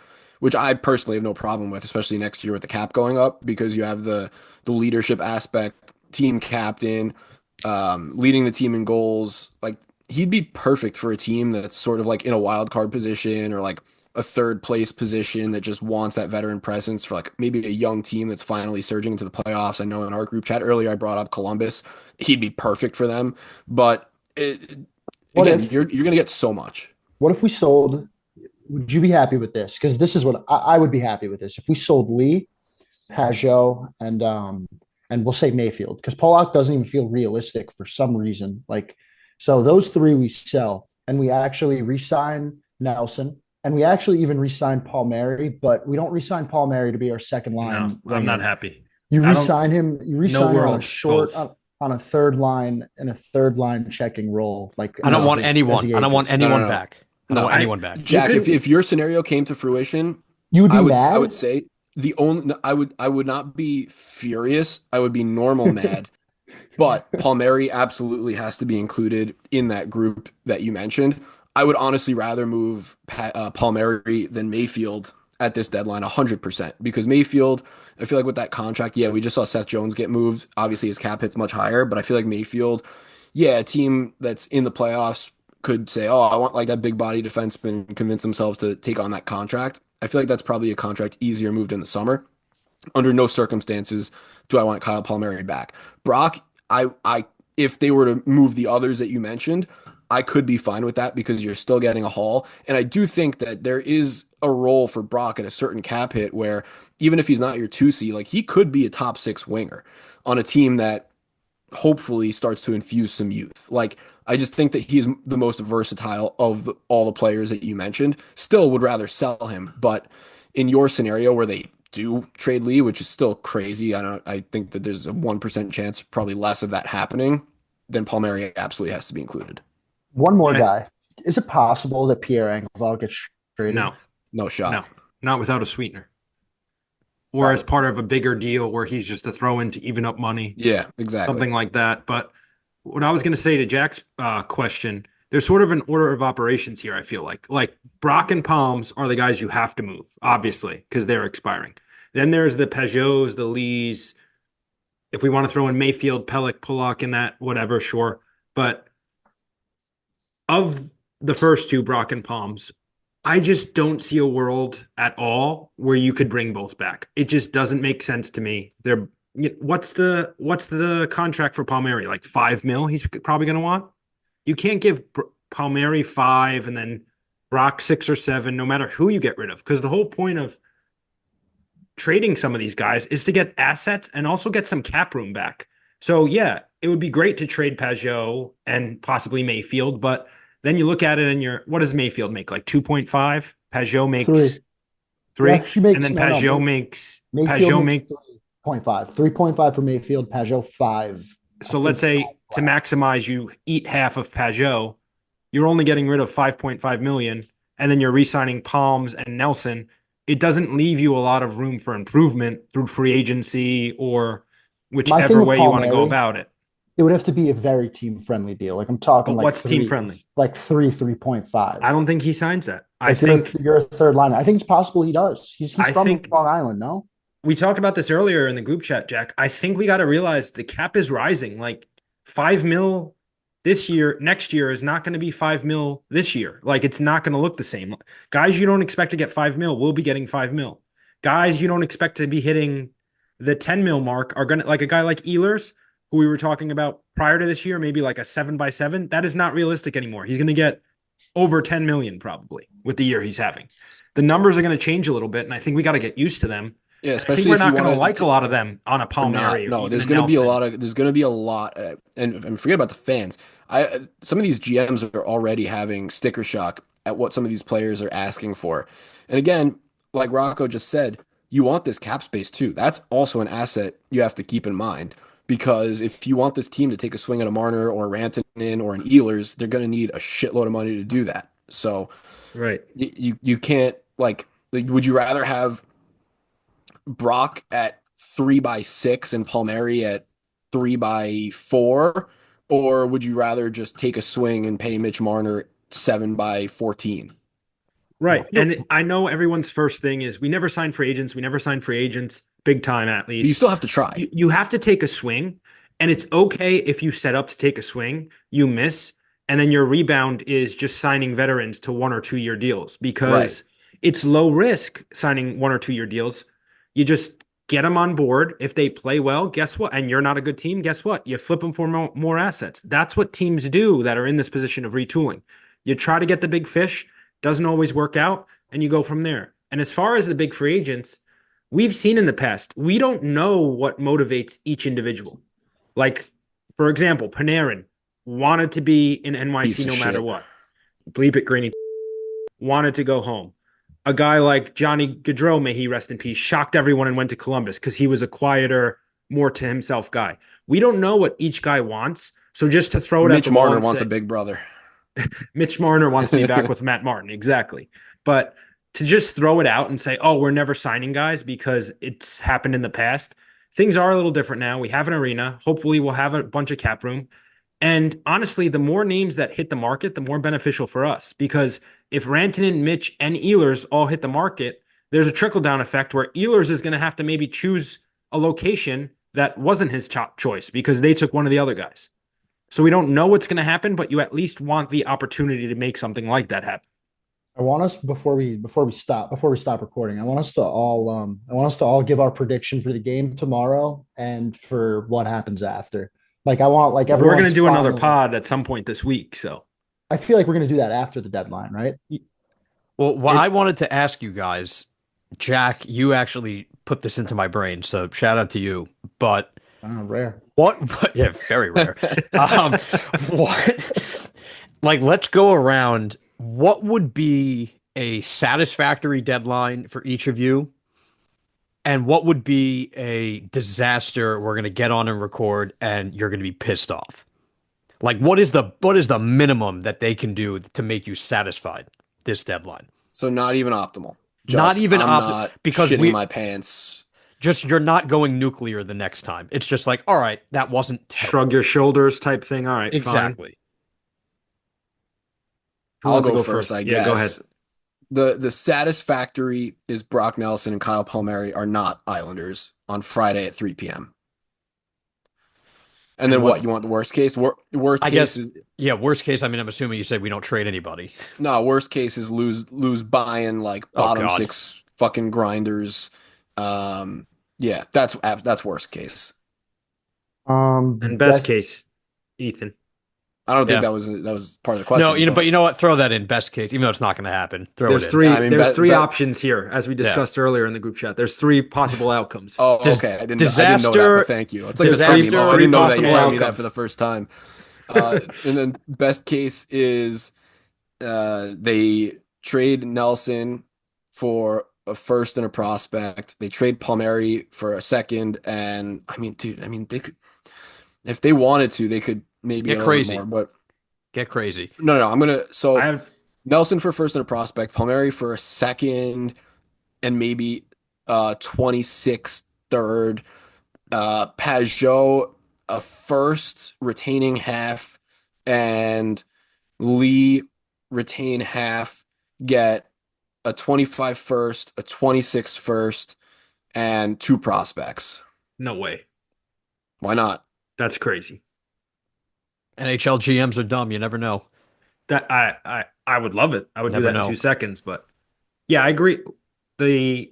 which I personally have no problem with, especially next year with the cap going up because you have the leadership aspect, team captain, leading the team in goals. Like he'd be perfect for a team that's sort of like in a wild card position or like a third place position that just wants that veteran presence for like maybe a young team that's finally surging into the playoffs. I know in our group chat earlier I brought up Columbus. He'd be perfect for them, but What again, if you're going to get so much. what if we sold? Would you be happy with this? Because this is what I would be happy with this. If we sold Lee, Pajot, and and we'll say Mayfield because Pollock doesn't even feel realistic for some reason. Like, so those three we sell, and we actually re-sign Nelson, and we actually even re-sign Palmieri, but we don't re-sign Palmieri to be our second No, line. I'm not happy. You I don't- re-sign him. You re-sign him on a world, short both. on a third line and a third line checking role. Like I don't want as he anyone. I don't want ages. anyone no. back. I don't No, want anyone back. Jack, You can- if your scenario came to fruition, You would be I mad. would say the only I would not be furious. I would be normal mad. But Palmieri absolutely has to be included in that group that you mentioned. I would honestly rather move Palmieri than Mayfield at this deadline 100% because Mayfield, I feel like with that contract, yeah, we just saw Seth Jones get moved. Obviously his cap hit's much higher, but I feel like Mayfield, yeah, a team that's in the playoffs could say, "Oh, I want like that big body defenseman," and convince themselves to take on that contract. I feel like that's probably a contract easier moved in the summer. Under no circumstances do I want Kyle Palmieri back. Brock, if they were to move the others that you mentioned, I could be fine with that because you're still getting a haul. And I do think that there is a role for Brock at a certain cap hit where even if he's not your 2C, like he could be a top 6 winger on a team that hopefully starts to infuse some youth. Like I just think that he's the most versatile of all the players that you mentioned. Still would rather sell him, but in your scenario where they do trade Lee, which is still crazy, I think that there's a 1% chance, probably less of that happening, then Palmieri absolutely has to be included. One more Right. guy. Is it possible that Pierre Engvall gets traded? No, No shot. no, not without a sweetener. Or as part of a bigger deal where he's just a throw in to even up money. Yeah, exactly. Something like that. But what I was going to say to Jack's question, there's sort of an order of operations here. I feel like Brock and Palms are the guys you have to move, obviously, because they're expiring. Then there's the Peugeots, the Lees. If we want to throw in Mayfield, Pellick, Pullock in that, whatever, sure. But of the first two, Brock and Palms, I just don't see a world at all where you could bring both back. It just doesn't make sense to me. What's the contract for Palmieri? Like $5 million he's probably going to want? You can't give Palmieri 5 and then Brock 6 or 7, no matter who you get rid of. Because the whole point of trading some of these guys is to get assets and also get some cap room back. So yeah, it would be great to trade Peugeot and possibly Mayfield, but then you look at it and what does Mayfield make? Like 2.5? Peugeot makes 3. Yeah, she makes, And then no, no, Peugeot makes Mayfield makes 3.5. 3.5 for Mayfield, Peugeot 5. So let's say to maximize, you eat half of Peugeot, you're only getting rid of 5.5 million, and then you're re-signing Palms and Nelson. It doesn't leave you a lot of room for improvement through free agency or whichever way you want to go about it. It would have to be a very team-friendly deal. Like I'm talking But like what's team-friendly? Like 3.5. I don't think he signs that. I Like think you're a third liner. I think it's possible he does. He's I from think- Long Island, no? we talked about this earlier in the group chat, Jack. I think we got to realize the cap is rising. Like 5 mil this year, next year is not going to be 5 mil this year. Like it's not going to look the same. Guys you don't expect to get 5 mil will be getting 5 mil. Guys you don't expect to be hitting the 10 mil mark are going to, like a guy like Ehlers, who we were talking about prior to this year, maybe like a 7x7. That is not realistic anymore. He's going to get over 10 million probably with the year he's having. The numbers are going to change a little bit, and I think we got to get used to them. Yeah, I especially think we're if you not going to wanted like a lot of them on a Palmieri. No, there's going to be a lot of and forget about the fans. Some of these GMs are already having sticker shock at what some of these players are asking for. And again, like Rocco just said, you want this cap space too. That's also an asset you have to keep in mind because if you want this team to take a swing at a Marner or a Rantanen or an Ehlers, they're going to need a shitload of money to do that. So right. You can't like would you rather have Brock at 3x6 and Palmieri at 3x4, or would you rather just take a swing and pay Mitch Marner 7x14? Right. And I know everyone's first thing is we never sign free agents. We never sign free agents big time, at least. You still have to try. You have to take a swing, and it's okay if you set up to take a swing, you miss, and then your rebound is just signing veterans to 1 or 2 year deals because it's low risk signing 1 or 2 year deals. You just get them on board. If they play well, guess what? And you're not a good team, guess what? You flip them for more assets. That's what teams do that are in this position of retooling. You try to get the big fish, doesn't always work out, and you go from there. And as far as the big free agents, we've seen in the past, we don't know what motivates each individual. Like, for example, Panarin wanted to be in Piece NYC of no matter shit. what. Bleep it, Greeny. Wanted to go home. A guy like Johnny Gaudreau, may he rest in peace, shocked everyone and went to Columbus because he was a quieter, more to himself guy. We don't know what each guy wants. So just to throw it at Mitch the wall Marner and wants say, a big brother. Mitch Marner wants to be back with Matt Martin. Exactly. But to just throw it out and say, oh, we're never signing guys because it's happened in the past, things are a little different now. We have an arena. Hopefully, we'll have a bunch of cap room. And honestly, the more names that hit the market, the more beneficial for us. Because if Rantanen, Mitch, and Ehlers all hit the market, there's a trickle down effect where Ehlers is going to have to maybe choose a location that wasn't his top choice because they took one of the other guys. So we don't know what's going to happen, but you at least want the opportunity to make something like that happen. I want us before we stop recording. I want us to all give our prediction for the game tomorrow and for what happens after. Like I want like We're going to everyone's do another final. pod at some point this week. So I feel like we're going to do that after the deadline, right? Well, what I wanted to ask you guys, Jack, you actually put this into my brain, so shout out to you. But Rare. yeah, very rare. What, like, let's go around. What would be a satisfactory deadline for each of you? And what would be a disaster we're going to get on and record and you're going to be pissed off? Like, what is the minimum that they can do to make you satisfied this deadline? So not even optimal. Not even I'm optimal not because shitting my pants. just you're not going nuclear the next time. It's just like, all right, that wasn't terrible. shrug your shoulders type thing. All right, fine. Exactly. Who I'll wants to go first, I guess. Yeah, go ahead. The satisfactory is Brock Nelson and Kyle Palmieri are not Islanders on Friday at 3 p.m. And then what? You want the worst case? Worst I case guess, is yeah, worst case, I mean, I'm assuming you said we don't trade anybody. no. Worst case is lose buying like Oh, bottom God. six fucking grinders. Yeah, that's worst case. And best case, Ethan. I don't think Yeah. that was part of the question. No, but you know what? Throw that in best case, even though it's not going to happen. Throw There's it in. three. I mean, there's that- three that- options here, as we discussed earlier in the group chat. There's three possible outcomes. Oh, Dis- okay. I didn't know disaster- that, but thank you. It's like disaster- I didn't know that you possible told me that outcomes. for the first time. And then best case is they trade Nelson for a first and a prospect. They trade Palmieri for a second, and I mean, dude, they could, if they wanted to, they could maybe Get get a little crazy. more. But Get crazy. no, I'm gonna I have Nelson for first and a prospect, Palmieri for a second, and maybe 26th, third, Pajot a first retaining half, and Lee retain half, get a 25 first, a 26 first, and 2 prospects. no way. Why not? That's crazy. NHL GMs are dumb. You never know. That I would love it. I would do Never that in know. 2 seconds. But yeah, I agree. The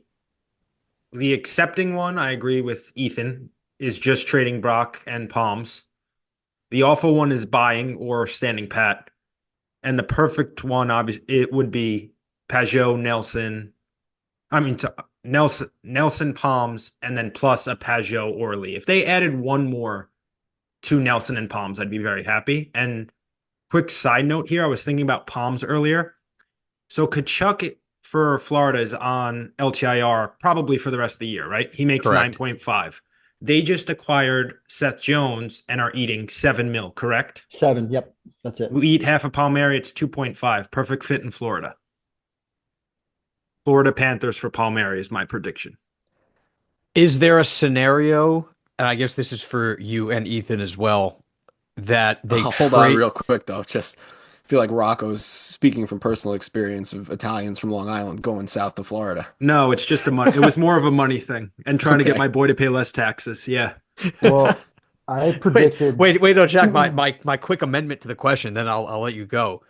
accepting one, I agree with Ethan, is just trading Brock and Palms. The awful one is buying or standing pat. And the perfect one, obviously, it would be Pajot, Nelson. Nelson, Palms, and then plus a Pajot or Lee. If they added one more to Nelson and Palms, I'd be very happy. And quick side note here, I was thinking about Palms earlier. So Kachuk for Florida is on LTIR probably for the rest of the year, right? He makes Correct. 9.5. They just acquired Seth Jones and are eating 7 mil, correct? 7. Yep, that's it. We eat half a Palmieri, it's 2.5. Perfect fit in Florida. Florida Panthers for Palmieri is my prediction. Is there a scenario, and I guess this is for you and Ethan as well, that they Hold on real quick, though. Just feel like Rocco's speaking from personal experience of Italians from Long Island going south to Florida. No, it's just it was more of a money thing and trying to get Okay. my boy to pay less taxes. Yeah. Well, I predicted. Wait, no, Jack. My quick amendment to the question, then I'll let you go.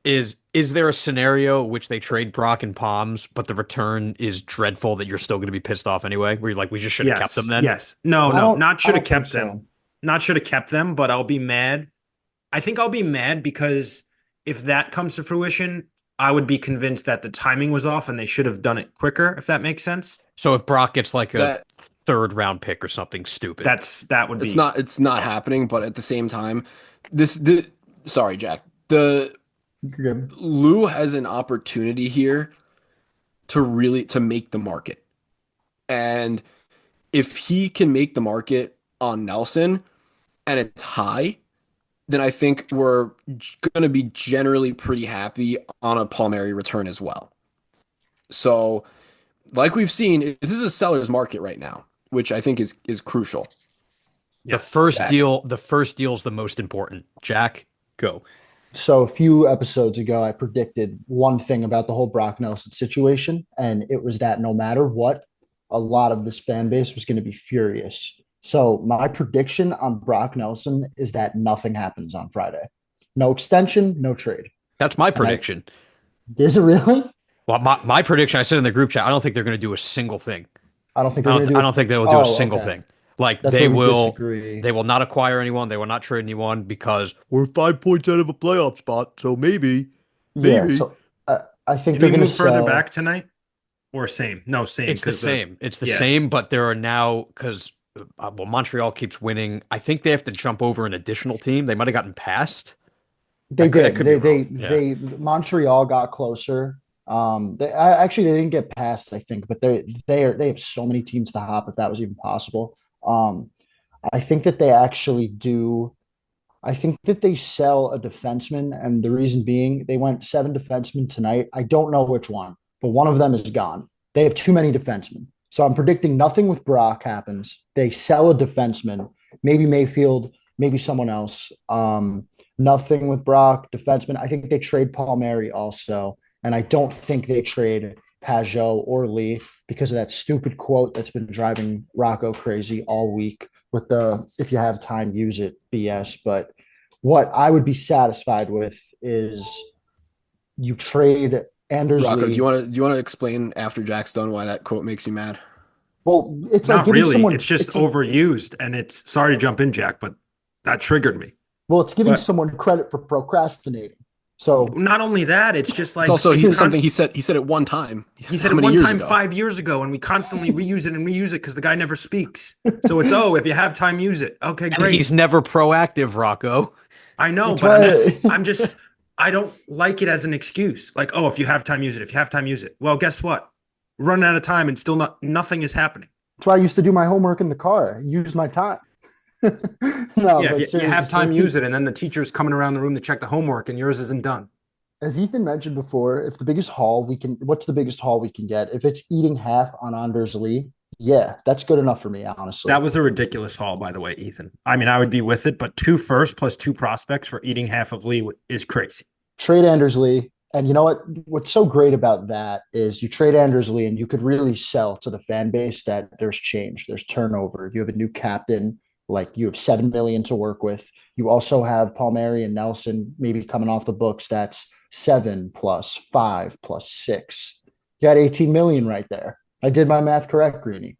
Is there a scenario in which they trade Brock and Palms, but the return is dreadful that you're still going to be pissed off anyway? Where you're like, we just should have kept them then. Yes. No, I don't- not should I have don't kept think them. so. Not should have kept them, but I'll be mad. I think I'll be mad because if that comes to fruition, I would be convinced that the timing was off and they should have done it quicker, if that makes sense. So if Brock gets like a That third round pick or something stupid, That would be it's not happening, but at the same time, sorry, Jack. The You're good. Lou has an opportunity here to make the market. And if he can make the market on Nelson and it's high, then I think we're going to be generally pretty happy on a Palmieri return as well. So, like we've seen, this is a seller's market right now, which I think is crucial. the first Jack. deal, the first deal is the most important. Jack, go. So a few episodes ago, I predicted one thing about the whole Brock Nelson situation, and it was that no matter what, a lot of this fan base was going to be furious. So my prediction on Brock Nelson is that nothing happens on Friday. No extension, no trade. That's my prediction. Is it really? Well, my prediction, I said in the group chat, I don't think they're going to do a single thing. I don't think I they're going to do. I don't think they will do Oh, a single okay. thing. Like That's they where we will, disagree. they will not acquire anyone. They will not trade anyone because we're 5 points out of a playoff spot. So maybe. Yeah. So I think Did they're we going to move further sell. back tonight? Or same? No, same. It's the 'cause same. It's the yeah. same, but there are now because Montreal keeps winning. I think they have to jump over an additional team. They might have gotten past. They That did. could be They wrong. Yeah. they Montreal got closer. Actually they didn't get past, I think, but they have so many teams to hop if that was even possible. I think that they actually do. I think that they sell a defenseman, and the reason being they went 7 defensemen tonight. I don't know which one, but one of them is gone. They have too many defensemen. So I'm predicting nothing with Brock happens. They sell a defenseman, maybe Mayfield, maybe someone else. Nothing with Brock, defenseman. I think they trade Palmieri also, and I don't think they trade Pajot or Lee because of that stupid quote that's been driving Rocco crazy all week with the "if you have time, use it" BS. But what I would be satisfied with is you trade Anders Rocco, Lee. do you want to explain after Jack's done why that quote makes you mad? Well, it's like Not giving really. someone. It's just like- overused, and it's sorry to jump in, Jack, but that triggered me. well, it's giving but- someone credit for procrastinating. So Not only that, it's just like It's also he's something he said it one time. He said How it many one years time ago? 5 years ago, and we constantly reuse it because the guy never speaks. So it's if you have time, use it. Okay, And great. he's never proactive, Rocco. I know, That's but why- I'm just I don't like it as an excuse. Like, if you have time, use it. If you have time, use it. Well, guess what? We're running out of time, and still nothing is happening. that's why I used to do my homework in the car. Use my time. No, Yeah, but if you have seriously, time, use it, and then the teacher's coming around the room to check the homework, and yours isn't done. As Ethan mentioned before, if the biggest haul we can, what's the biggest haul we can get? If it's eating half on Anders Lee, yeah, that's good enough for me, honestly. That was a ridiculous haul, by the way, Ethan. I mean, I would be with it, but 2 first plus 2 prospects for eating half of Lee is crazy. Trade Anders Lee. And you know what? What's so great about that is you trade Anders Lee and you could really sell to the fan base that there's change, there's turnover. You have a new captain, like you have 7 million to work with. You also have Palmieri and Nelson maybe coming off the books. That's 7 plus 5 plus 6. You got 18 million right there. I did my math correct, Greeny.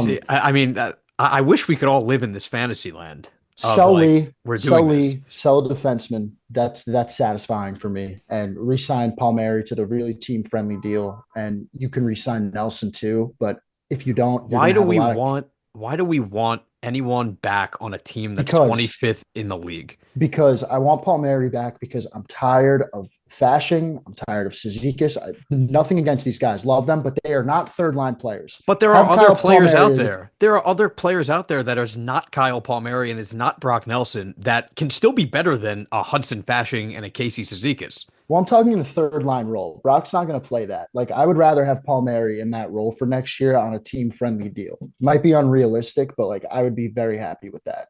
See, I mean, I wish we could all live in this fantasy land. Sell like, Lee, we're sell doing Lee, this. sell a defenseman. That's satisfying for me. And re-sign Palmieri to the really team-friendly deal. And you can re-sign Nelson too. But if you don't, you're Why gonna do have a we lot of- want? Why do we want anyone back on a team that's Because- 25th in the league? because I want Palmieri back because I'm tired of Fashing. I'm tired of Cizikas. Nothing against these guys. Love them, but they are not third-line players. But there Have are other Kyle players Palmieri out as a- there. There are other players out there that is not Kyle Palmieri and is not Brock Nelson that can still be better than a Hudson Fashing and a Casey Cizikas. Well, I'm talking in the third-line role. Brock's not going to play that. Like, I would rather have Palmieri in that role for next year on a team-friendly deal. Might be unrealistic, but like I would be very happy with that.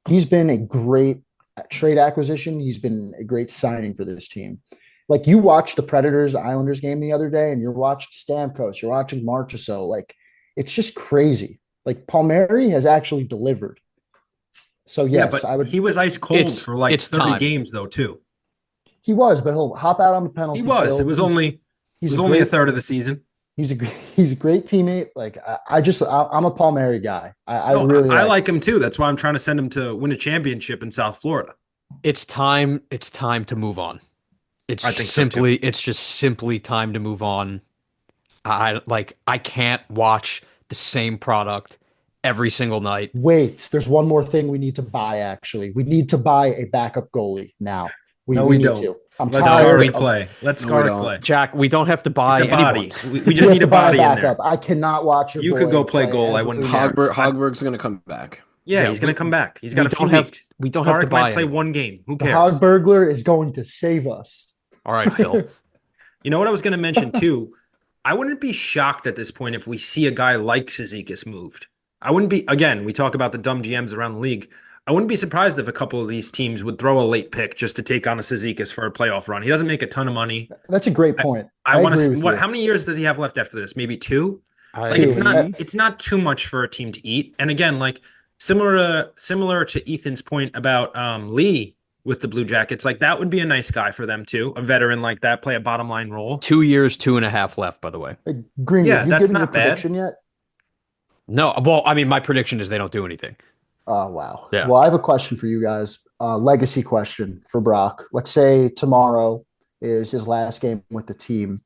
He's been a great trade acquisition. He's been a great signing for this team. Like you watched the Predators Islanders game the other day, and you're watching Stamkos, you're watching Marchessault. Like it's just crazy. Like Palmieri has actually delivered. So yes, Yeah, but I would. he was ice cold It's- for like it's 30 time. games though too. He was, but he'll hop out on the penalty. He was. kill. It was only a great- third of the season. He's a great teammate. Like I'm a Palmieri guy. I No, really I like him too. That's why I'm trying to send him to win a championship in South Florida. It's time to move on. It's I think so, simply it's just simply time to move on. I can't watch the same product every single night. Wait, there's one more thing we need to buy, actually. We need to buy a backup goalie now. No, We we need don't. to. I'm Let tired Scarrick of play. Let No, we Scarrick don't. play. Jack, we don't have to buy It's a body. anyone. We We just have need to a buy body in there. backup. I cannot watch your You could boy go play goal. I wouldn't every care. night. Hogberg's going to come back. Yeah, Yeah, he's going to come back. He's got we a few don't have- weeks. we don't have to Scarrick buy might play anyone. one game. Who The cares? Hogbergler is going to save us. All right, Phil. You know what I was going to mention too? I wouldn't be shocked at this point if we see a guy like Cizikas moved. I wouldn't be, again, we talk about the dumb GMs around the league. I wouldn't be surprised if a couple of these teams would throw a late pick just to take on a Cizikas for a playoff run. He doesn't make a ton of money. That's a great point. I want agree to. with What? you. How many years does he have left after this? Maybe 2. Like Two. it's not. It's not too much for a team to eat. And again, like similar to Ethan's point about Lee with the Blue Jackets, like that would be a nice guy for them too. A veteran like that, play a bottom line role. 2 years, 2.5 left, by the way. Green, Yeah, have you that's given your not bad. prediction yet? No, well, I mean, my prediction is they don't do anything. Oh, wow. Yeah. Well, I have a question for you guys. Legacy question for Brock. Let's say tomorrow is his last game with the team.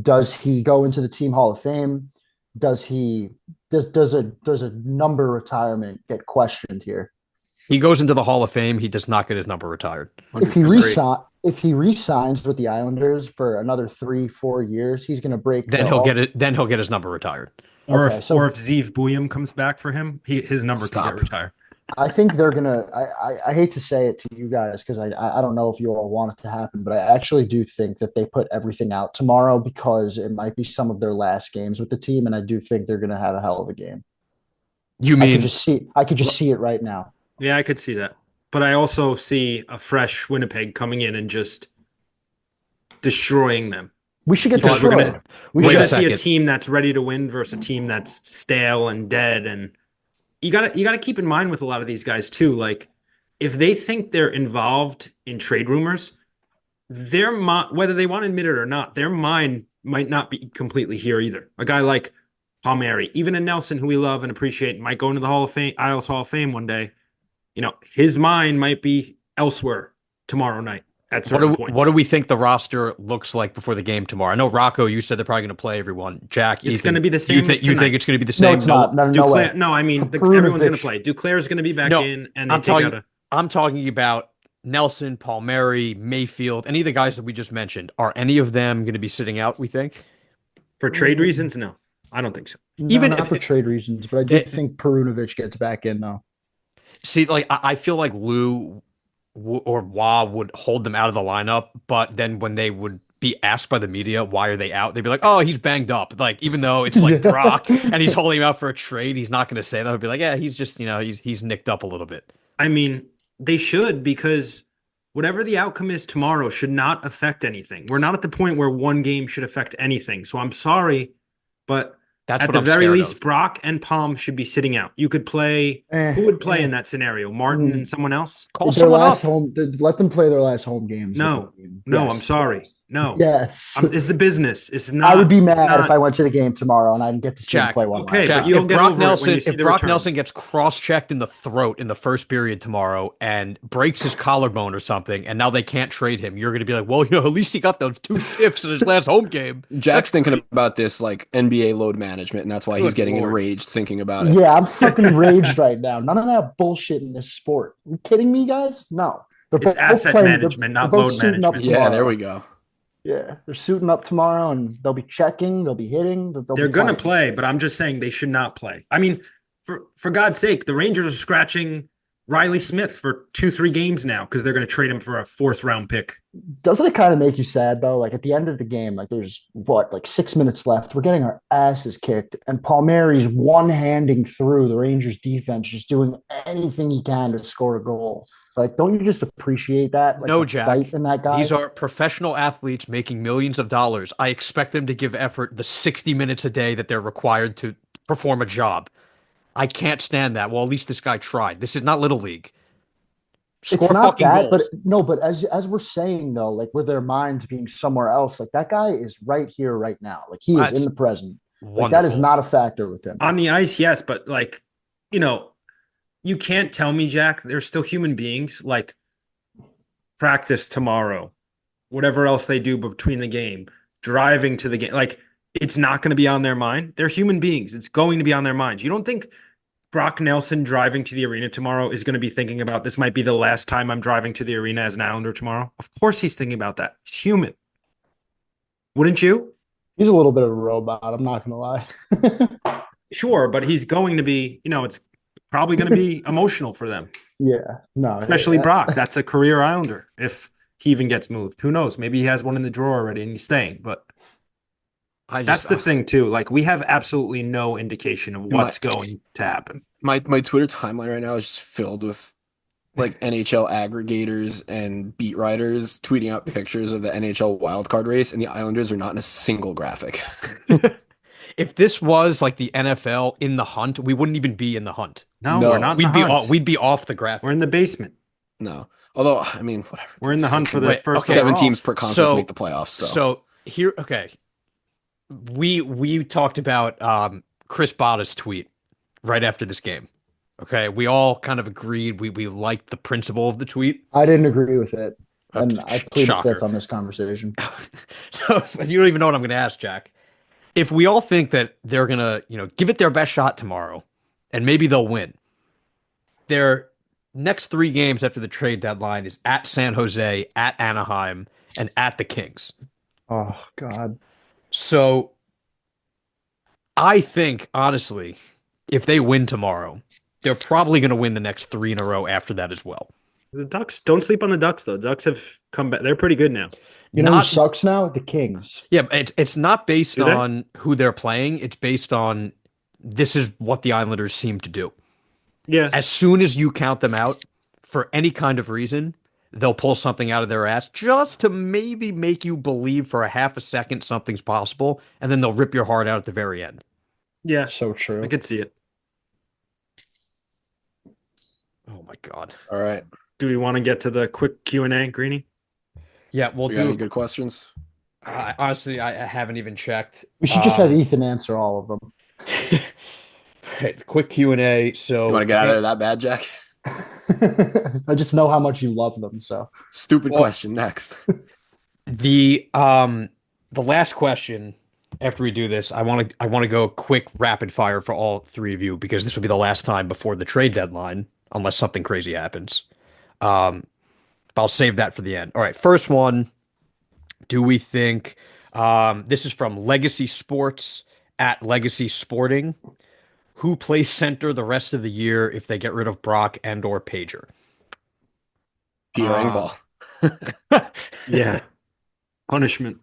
Does he go into the team Hall of Fame? Does a number retirement get questioned here? He goes into the Hall of Fame. He does not get his number retired. If he 100%. re-signs with the Islanders for another 3-4 years, he's going to break. Then he'll get it. Then he'll get his number retired. Or Okay, if so- if Zeev Bouillon comes back for him, his number can Stop. get retired. I think they're gonna. I hate to say it to you guys because I don't know if you all want it to happen, but I actually do think that they put everything out tomorrow because it might be some of their last games with the team, and I do think they're gonna have a hell of a game. You I mean could just see it right now. Yeah, I could see that. But I also see a fresh Winnipeg coming in and just destroying them. We should get Because we're destroyed. gonna- We We're Wait a gonna should. see a second. team that's ready to win versus a team that's stale and dead. And you gotta keep in mind with a lot of these guys too, like if they think they're involved in trade rumors, their whether they want to admit it or not, their mind might not be completely here either. A guy like Palmieri, even a Nelson who we love and appreciate, might go into the Hall of Fame, Isles Hall of Fame one day. You know, his mind might be elsewhere tomorrow night at certain points. what do we think the roster looks like before the game tomorrow? I know Rocco, you said they're probably going to play everyone. Jack, It's Ethan, gonna be the same You think as you tonight. think it's going to be the No, same? it's not. No, no way. Duclair, no, I mean Perunovic. everyone's going to play. Duclair's going to be back No, in, and I'm they take talking- out a. I'm talking about Nelson, Palmieri, Mayfield, any of the guys that we just mentioned. Are any of them going to be sitting out? We think. For trade reasons, no, I don't think so. Even Not if- for trade reasons, but I do think Perunovic gets back in though. See, like I feel like Lou or Wah would hold them out of the lineup, but then when they would be asked by the media why are they out, they'd be like, "Oh, he's banged up." Like even though it's like Yeah. Brock and he's holding him out for a trade, he's not going to say that. He'd be like, "Yeah, he's just he's nicked up a little bit." I mean, they should because whatever the outcome is tomorrow should not affect anything. We're not at the point where one game should affect anything. So I'm sorry, but That's at what the I'm very scared least, of. Brock and Palm should be sitting out. You could play. Eh, Who would play eh. in that scenario? Martin Mm. and someone else? Call Their someone last up. home. Let them play their last home games. No. No, Yes. I'm sorry. No. Yes. This is a business. It's not. I would be it's mad not- if I went to the game tomorrow and I didn't get to see him Jack, play one. okay, last but time. Jack, you'll if get Brock over it when Nelson, you see if the Brock returns. Nelson gets cross-checked in the throat in the first period tomorrow and breaks his collarbone or something, and now they can't trade him, you're going to be like, well, at least he got those 2 shifts in his last home game. Jack's thinking about this like NBA load management, and that's why he's Good getting Lord. enraged thinking about it. Yeah, I'm fucking raged right now. None of that bullshit in this sport. Are you kidding me, guys? No. They're It's both asset playing- management, they're not both load suiting up management. Yeah, tomorrow. there we go. Yeah, they're suiting up tomorrow, and they'll be checking, they'll be hitting. They'll They're be going to playing. play, but I'm just saying they should not play. I mean, for God's sake, the Rangers are scratching Riley Smith for 2-3 games now because they're going to trade him for a 4th round pick. Doesn't it kind of make you sad though? Like at the end of the game, like there's like 6 minutes left. We're getting our asses kicked, and Palmieri's one-handing through the Rangers defense, just doing anything he can to score a goal. Like, don't you just appreciate that? Like, No, the Jack. fight in that guy. These are professional athletes making millions of dollars. I expect them to give effort the 60 minutes a day that they're required to perform a job. I can't stand that. Well, at least this guy tried. This is not Little League. Score it's not fucking that, goals. but no, but as we're saying though, like with their minds being somewhere else, like that guy is right here, right now. Like he is That's in the present. Like Wonderful. that is not a factor with him. On the ice, yes, but like, you can't tell me, Jack, they're still human beings. Like, practice tomorrow, whatever else they do between the game, driving to the game. Like, it's not going to be on their mind. They're human beings. It's going to be on their minds. You don't think Brock Nelson driving to the arena tomorrow is going to be thinking about this might be the last time I'm driving to the arena as an Islander tomorrow? Of course he's thinking about that. He's human. Wouldn't you? He's a little bit of a robot. I'm not gonna lie. Sure, but he's going to be, it's probably going to be emotional for them, Yeah, no, especially Brock. That's a career Islander. If he even gets moved, who knows? Maybe he has one in the drawer already and he's staying. But that's the thing too. Like, we have absolutely no indication of what's going to happen. My Twitter timeline right now is just filled with like NHL aggregators and beat writers tweeting out pictures of the NHL wildcard race, and the Islanders are not in a single graphic. If this was like the NFL in the hunt, we wouldn't even be in the hunt. No, No, we're not. We'd be off the graphic. We're in the basement. No. Although, I mean, whatever. We're in the hunt for the Wait, first okay. 7 overall. teams per conference make the playoffs. So here, okay. We talked about Chris Botta's tweet right after this game. Okay, we all kind of agreed we liked the principle of the tweet. I didn't agree with it, and I plead the Shocker. fifth on this conversation. You don't even know what I'm going to ask, Jack. If we all think that they're going to, give it their best shot tomorrow, and maybe they'll win, their next 3 games after the trade deadline is at San Jose, at Anaheim, and at the Kings. Oh God. So I think, honestly, if they win tomorrow, they're probably going to win the next 3 in a row after that as well. The Ducks, don't sleep on the Ducks, though. Ducks have come back. They're pretty good now. You know who sucks now? The Kings. Yeah, it's not based on who they're playing. It's based on this is what the Islanders seem to do. Yeah. As soon as you count them out for any kind of reason, they'll pull something out of their ass just to maybe make you believe for a half a second something's possible, and then they'll rip your heart out at the very end. Yeah. So true. I could see it. Oh my God. All right. Do we want to get to the quick Q&A, Greeny? Yeah, we'll You got do. any good questions? Honestly, I haven't even checked. We should just have Ethan answer all of them. Right, quick Q&A. So You want to get out of there that bad, Jack? I just know how much you love them. So Stupid question next. the last question after we do this, I want to go quick rapid fire for all 3 of you because this will be the last time before the trade deadline unless something crazy happens. I'll save that for the end. All right, first one. Do we think this is from Legacy Sports at Legacy Sporting? Who plays center the rest of the year if they get rid of Brock and or Pager? Pierre Engvall. Yeah. Punishment.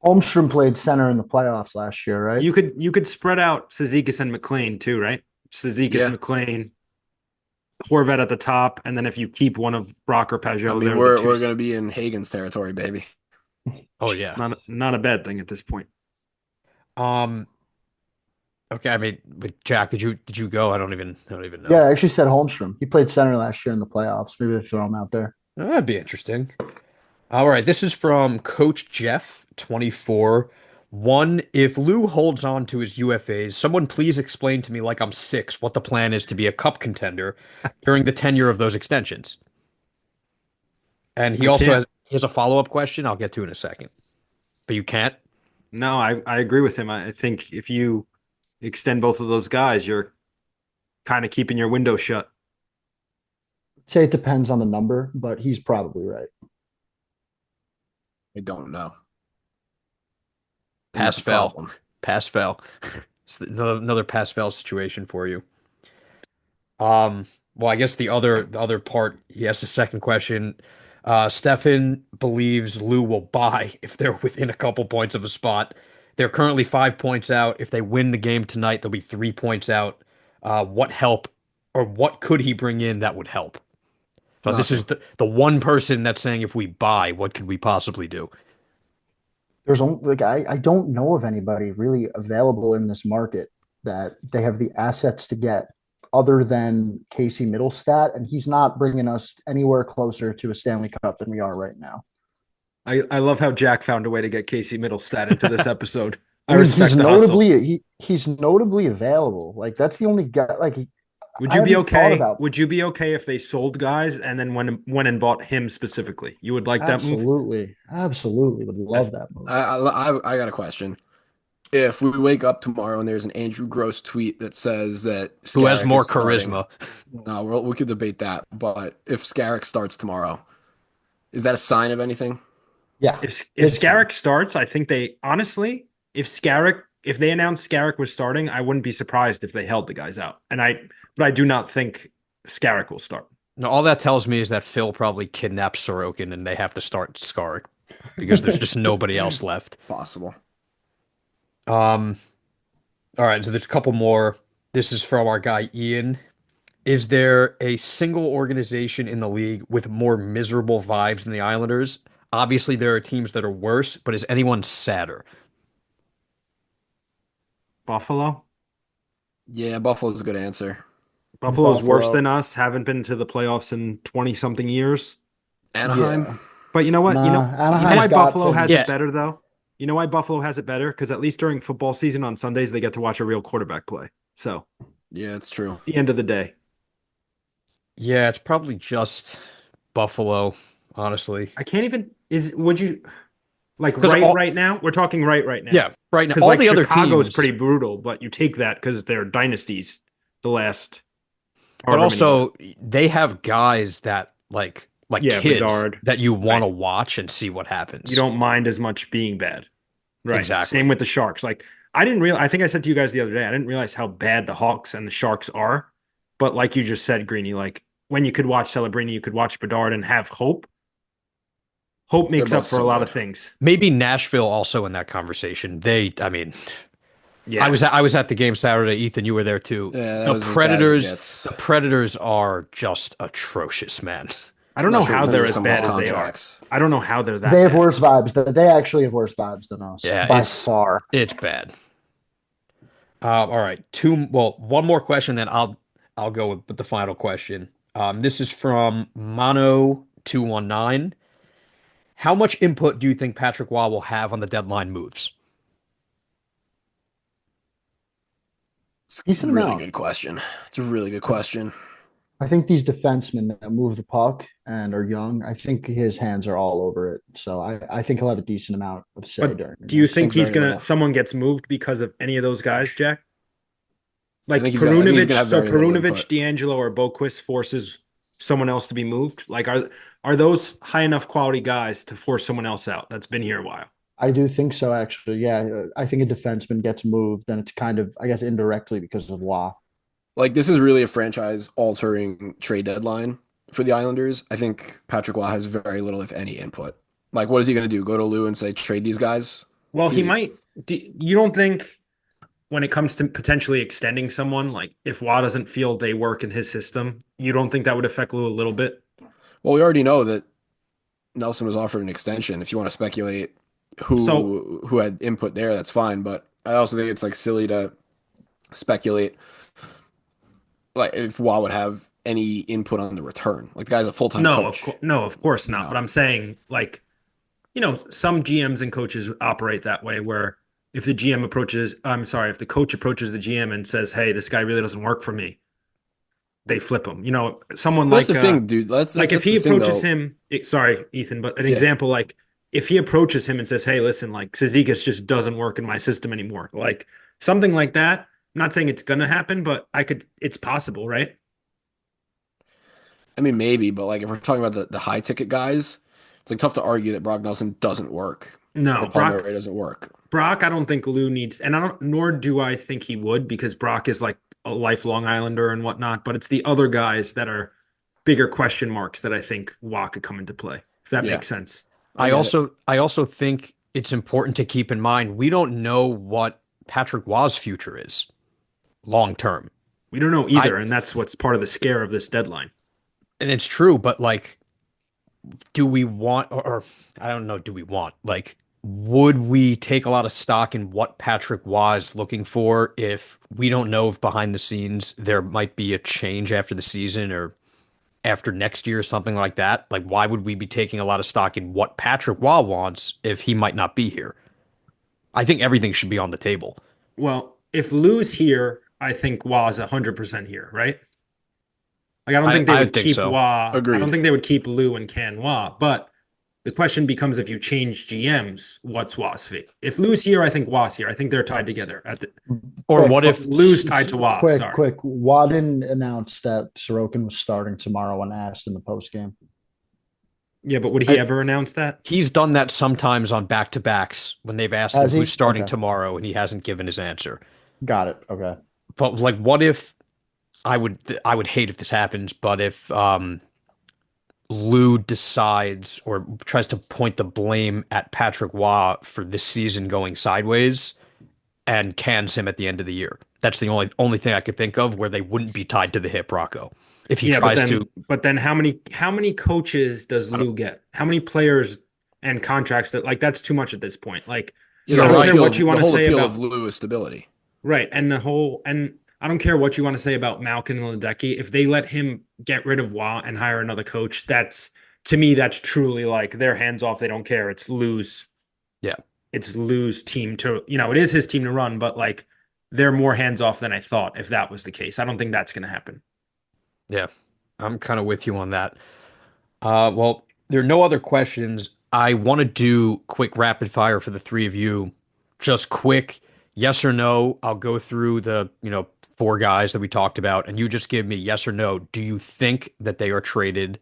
Holmstrom played center in the playoffs last year, right? You could spread out Cizikas and McLean too, right? Cizikas, McLean, Horvat at the top, and then if you keep one of Brock or Pajot, I mean, we're going to be in Hagen's territory, baby. Oh yeah, not a bad thing at this point. Okay, I mean, but Jack, did you go? I don't even know. Yeah, I actually said Holmstrom. He played center last year in the playoffs. Maybe they throw him out there. That'd be interesting. All right, this is from Coach Jeff 24. One, if Lou holds on to his UFAs, someone please explain to me like I'm 6 what the plan is to be a cup contender during the tenure of those extensions. And he has a follow-up question I'll get to in a second. But you can't? No, I agree with him. I think if you extend both of those guys, you're kind of keeping your window shut. Say it depends on the number, but he's probably right. I don't know. Pass fail. Pass fail. It's another pass fail situation for you. Well, I guess the other part, he has a second question. Stefan believes Lou will buy if they're within a couple points of a spot. They're currently 5 points out. If they win the game tonight, they'll be 3 points out. What help or what could he bring in that would help? So this is the one person that's saying if we buy, what could we possibly do? There's like I don't know of anybody really available in this market that they have the assets to get other than Casey Middlestat, and he's not bringing us anywhere closer to a Stanley Cup than we are right now. I love how Jack found a way to get Casey Middlestat into this episode. I mean, he's notably available. Like that's the only guy. Like, would you be okay? Would you be okay if they sold guys and then went and bought him specifically? You would like that move? Absolutely, would love that move. I got a question. If we wake up tomorrow and there's an Andrew Gross tweet that says that Who has Scarrick more is starting, charisma? no, we could debate that. But if Scarrick starts tomorrow, is that a sign of anything? Yeah. If Big time. Scarrick starts, I think they honestly, if they announced Scarrick was starting, I wouldn't be surprised if they held the guys out. But I do not think Scarrick will start. No, all that tells me is that Phil probably kidnapped Sorokin and they have to start Scarrick because there's just nobody else left. Possible. All right, so there's a couple more. This is from our guy Ian. Is there a single organization in the league with more miserable vibes than the Islanders? Obviously, there are teams that are worse, but is anyone sadder? Buffalo? Yeah, Buffalo's a good answer. Buffalo's worse Buffalo. than us, haven't been to the playoffs in 20 something years. Anaheim. Yeah. But you know what? You know Anaheim's why got Buffalo has Yeah. it better though? You know why Buffalo has it better? Because at least during football season on Sundays, they get to watch a real quarterback play. So Yeah, it's true. at the end of the day. Yeah, it's probably just Buffalo, honestly. I can't even would you like 'Cause right now? We're talking right now. Yeah, right now. Because All like the other Chicago's teams, pretty brutal, but you take that because they're dynasties the last but however many also they have guys that like Yeah, kids Bedard. that you want to Right. watch and see what happens. you don't mind as much being bad. Right. Exactly. Same with the Sharks. Like I didn't realize I think I said to you guys the other day, I didn't realize how bad the Hawks and the Sharks are. But like you just said, Greeny, like when you could watch Celebrini, you could watch Bedard and have hope. Hope makes They're up both for a so lot good. of things. Maybe Nashville also in that conversation. I mean, Yeah. I was at the game Saturday. Ethan, you were there too. Yeah, that The was as bad as it Predators, gets. the Predators are just atrocious, man. I don't know Not sure how because they're of as some bad of as those they are. contracts. I don't know how they're that They have bad. worse vibes. They actually have worse vibes than us. Yeah, by it's- far. It's bad. All right, one more question, then I'll go with the final question. This is from Mono219. How much input do you think Patrick Waugh will have on the deadline moves? It's a Decent really amount. good question. It's a really good question. I think these defensemen that move the puck and are young, I think his hands are all over it. So I think he'll have a decent amount of say But during. do you think he's very gonna little. someone gets moved because of any of those guys, Jack? Like I think he's gonna Perunovic, have so very little Perunovic, input. D'Angelo, or Boquist forces someone else to be moved. Like are those high enough quality guys to force someone else out that's been here a while? I do think so, actually. Yeah, I think a defenseman gets moved, and it's kind of, I guess, indirectly because of Waugh. Like this is really a franchise-altering trade deadline for the Islanders. I think Patrick Waugh has very little, if any, input. Like, what is he going to do? Go to Lou and say trade these guys? Well, he He- might. You don't think when it comes to potentially extending someone, like if Waugh doesn't feel they work in his system, you don't think that would affect Lou a little bit? Well, we already know that Nelson was offered an extension. If you want to speculate who had input there, that's fine. But I also think it's like silly to speculate like if Waugh would have any input on the return. Like the guy's a full-time coach. No, of course not. No. But I'm saying, like, some GMs and coaches operate that way where if the if the coach approaches the GM and says, "Hey, this guy really doesn't work for me," they flip him. Someone That's like the thing, dude. That's like if that's he the thing, approaches though. him, sorry, Ethan, but an Yeah. example like if he approaches him and says, "Hey, listen, like Cizikas just doesn't work in my system anymore," like something like that. I'm not saying it's gonna happen, but it's possible, right? I mean, maybe, but like if we're talking about the high ticket guys, it's like tough to argue that Brock Nelson doesn't work. No, Or Brock, Palmieri doesn't work. Brock, I don't think Lou needs, and nor do I think he would, because Brock is like a lifelong Islander and whatnot. But it's the other guys that are bigger question marks that I think Waugh could come into play, if that Yeah. makes sense. I get it. also think it's important to keep in mind we don't know what Patrick Waugh's future is long term. We don't know either, and that's what's part of the scare of this deadline. And it's true, but like, do we want, or I don't know, do we want, like, would we take a lot of stock in what Patrick Waugh is looking for if we don't know if behind the scenes there might be a change after the season or after next year or something like that? Like, why would we be taking a lot of stock in what Patrick Waugh wants if he might not be here? I think everything should be on the table. Well, if Lou's here, I think Waugh's 100% here, right? Like I don't think they I would think keep so. Waugh. I Agreed. don't think they would keep Lou and Can Waugh, but The question becomes if you change GMs, what's Wa's fate? If Lou's here, I think Wa's here. I think they're tied together. Or Quick, what if Lou's tied to Wa? Sorry. Quick. Wa didn't announce that Sorokin was starting tomorrow when asked in the post game. Yeah, but would he ever announce that? he's done that sometimes on back-to-backs when they've asked him Has he? who's starting Okay. tomorrow and he hasn't given his answer. Got it. Okay. But like, what if I would hate if this happens, but if Lou decides or tries to point the blame at Patrick Waugh for this season going sideways and cans him at the end of the year. That's the only thing I could think of where they wouldn't be tied to the hip, Rocco. If he tries to. But then how many coaches does Lou get? How many players and contracts that's too much at this point. Like, I don't care what you want to say about of Lou is stability. Right. And I don't care what you want to say about Malkin and Ledecky. If they let him get rid of Waugh and hire another coach, to me, that's truly like their hands off. They don't care. It's Lou's. Yeah. It's Lou's team it is his team to run, but like they're more hands off than I thought if that was the case. I don't think that's going to happen. Yeah, I'm kind of with you on that. Well, there are no other questions. I want to do quick rapid fire for the three of you. Just quick, yes or no. I'll go through the, 4 guys that we talked about, and you just give me yes or no. Do you think that they are traded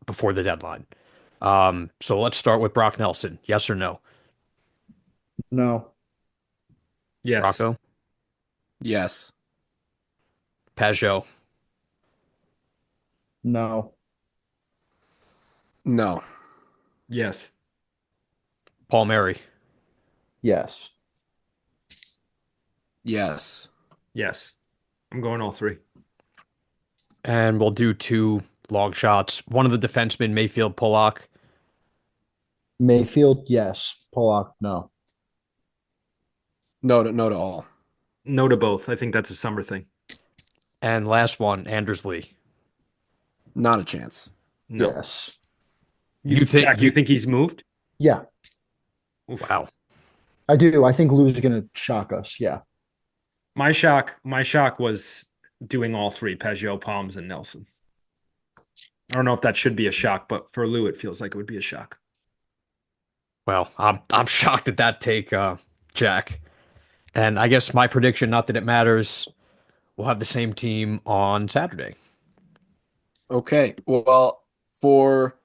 before the deadline? So let's start with Brock Nelson. Yes or no? No. Yes. Rocco? Yes. Pajot? No. No. Yes. Paul Mary? Yes. Yes. Yes. I'm going all 3. And we'll do 2 long shots. One of the defensemen, Mayfield, Pollock. Mayfield, yes. Pollock, no. No to all. No to both. I think that's a summer thing. And last one, Anders Lee. Not a chance. No. Yes. You think Jack, you think he's moved? Yeah, Wow. I do. I think Lou's going to shock us. Yeah. My shock was doing all 3, Pajot, Palms, and Nelson. I don't know if that should be a shock, but for Lou, it feels like it would be a shock. Well, I'm shocked at that take, Jack. And I guess my prediction, not that it matters, we'll have the same team on Saturday. Okay. Well, for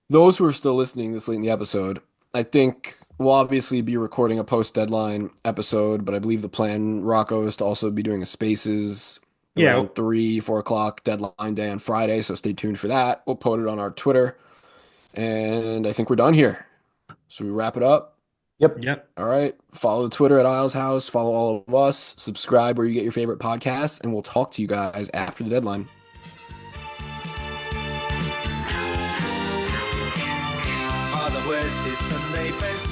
those who are still listening this late in the episode, I think we'll obviously be recording a post-deadline episode, but I believe the plan, Rocco, is to also be doing a Spaces around 3, 4 o'clock deadline day on Friday, so stay tuned for that. We'll put it on our Twitter, and I think we're done here. So we wrap it up. Yep. All right. Follow the Twitter at Isles House. Follow all of us. Subscribe where you get your favorite podcasts, and we'll talk to you guys after the deadline. Father wears his Sunday best.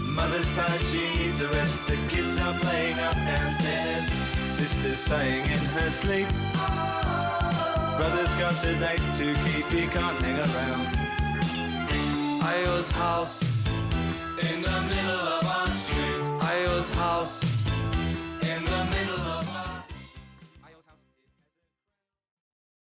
Mother's tired, she needs a rest. The kids are playing up downstairs. Sister's sighing in her sleep. Brother's got a date to keep, he can't hang around. Io's house in the middle of our street. Io's house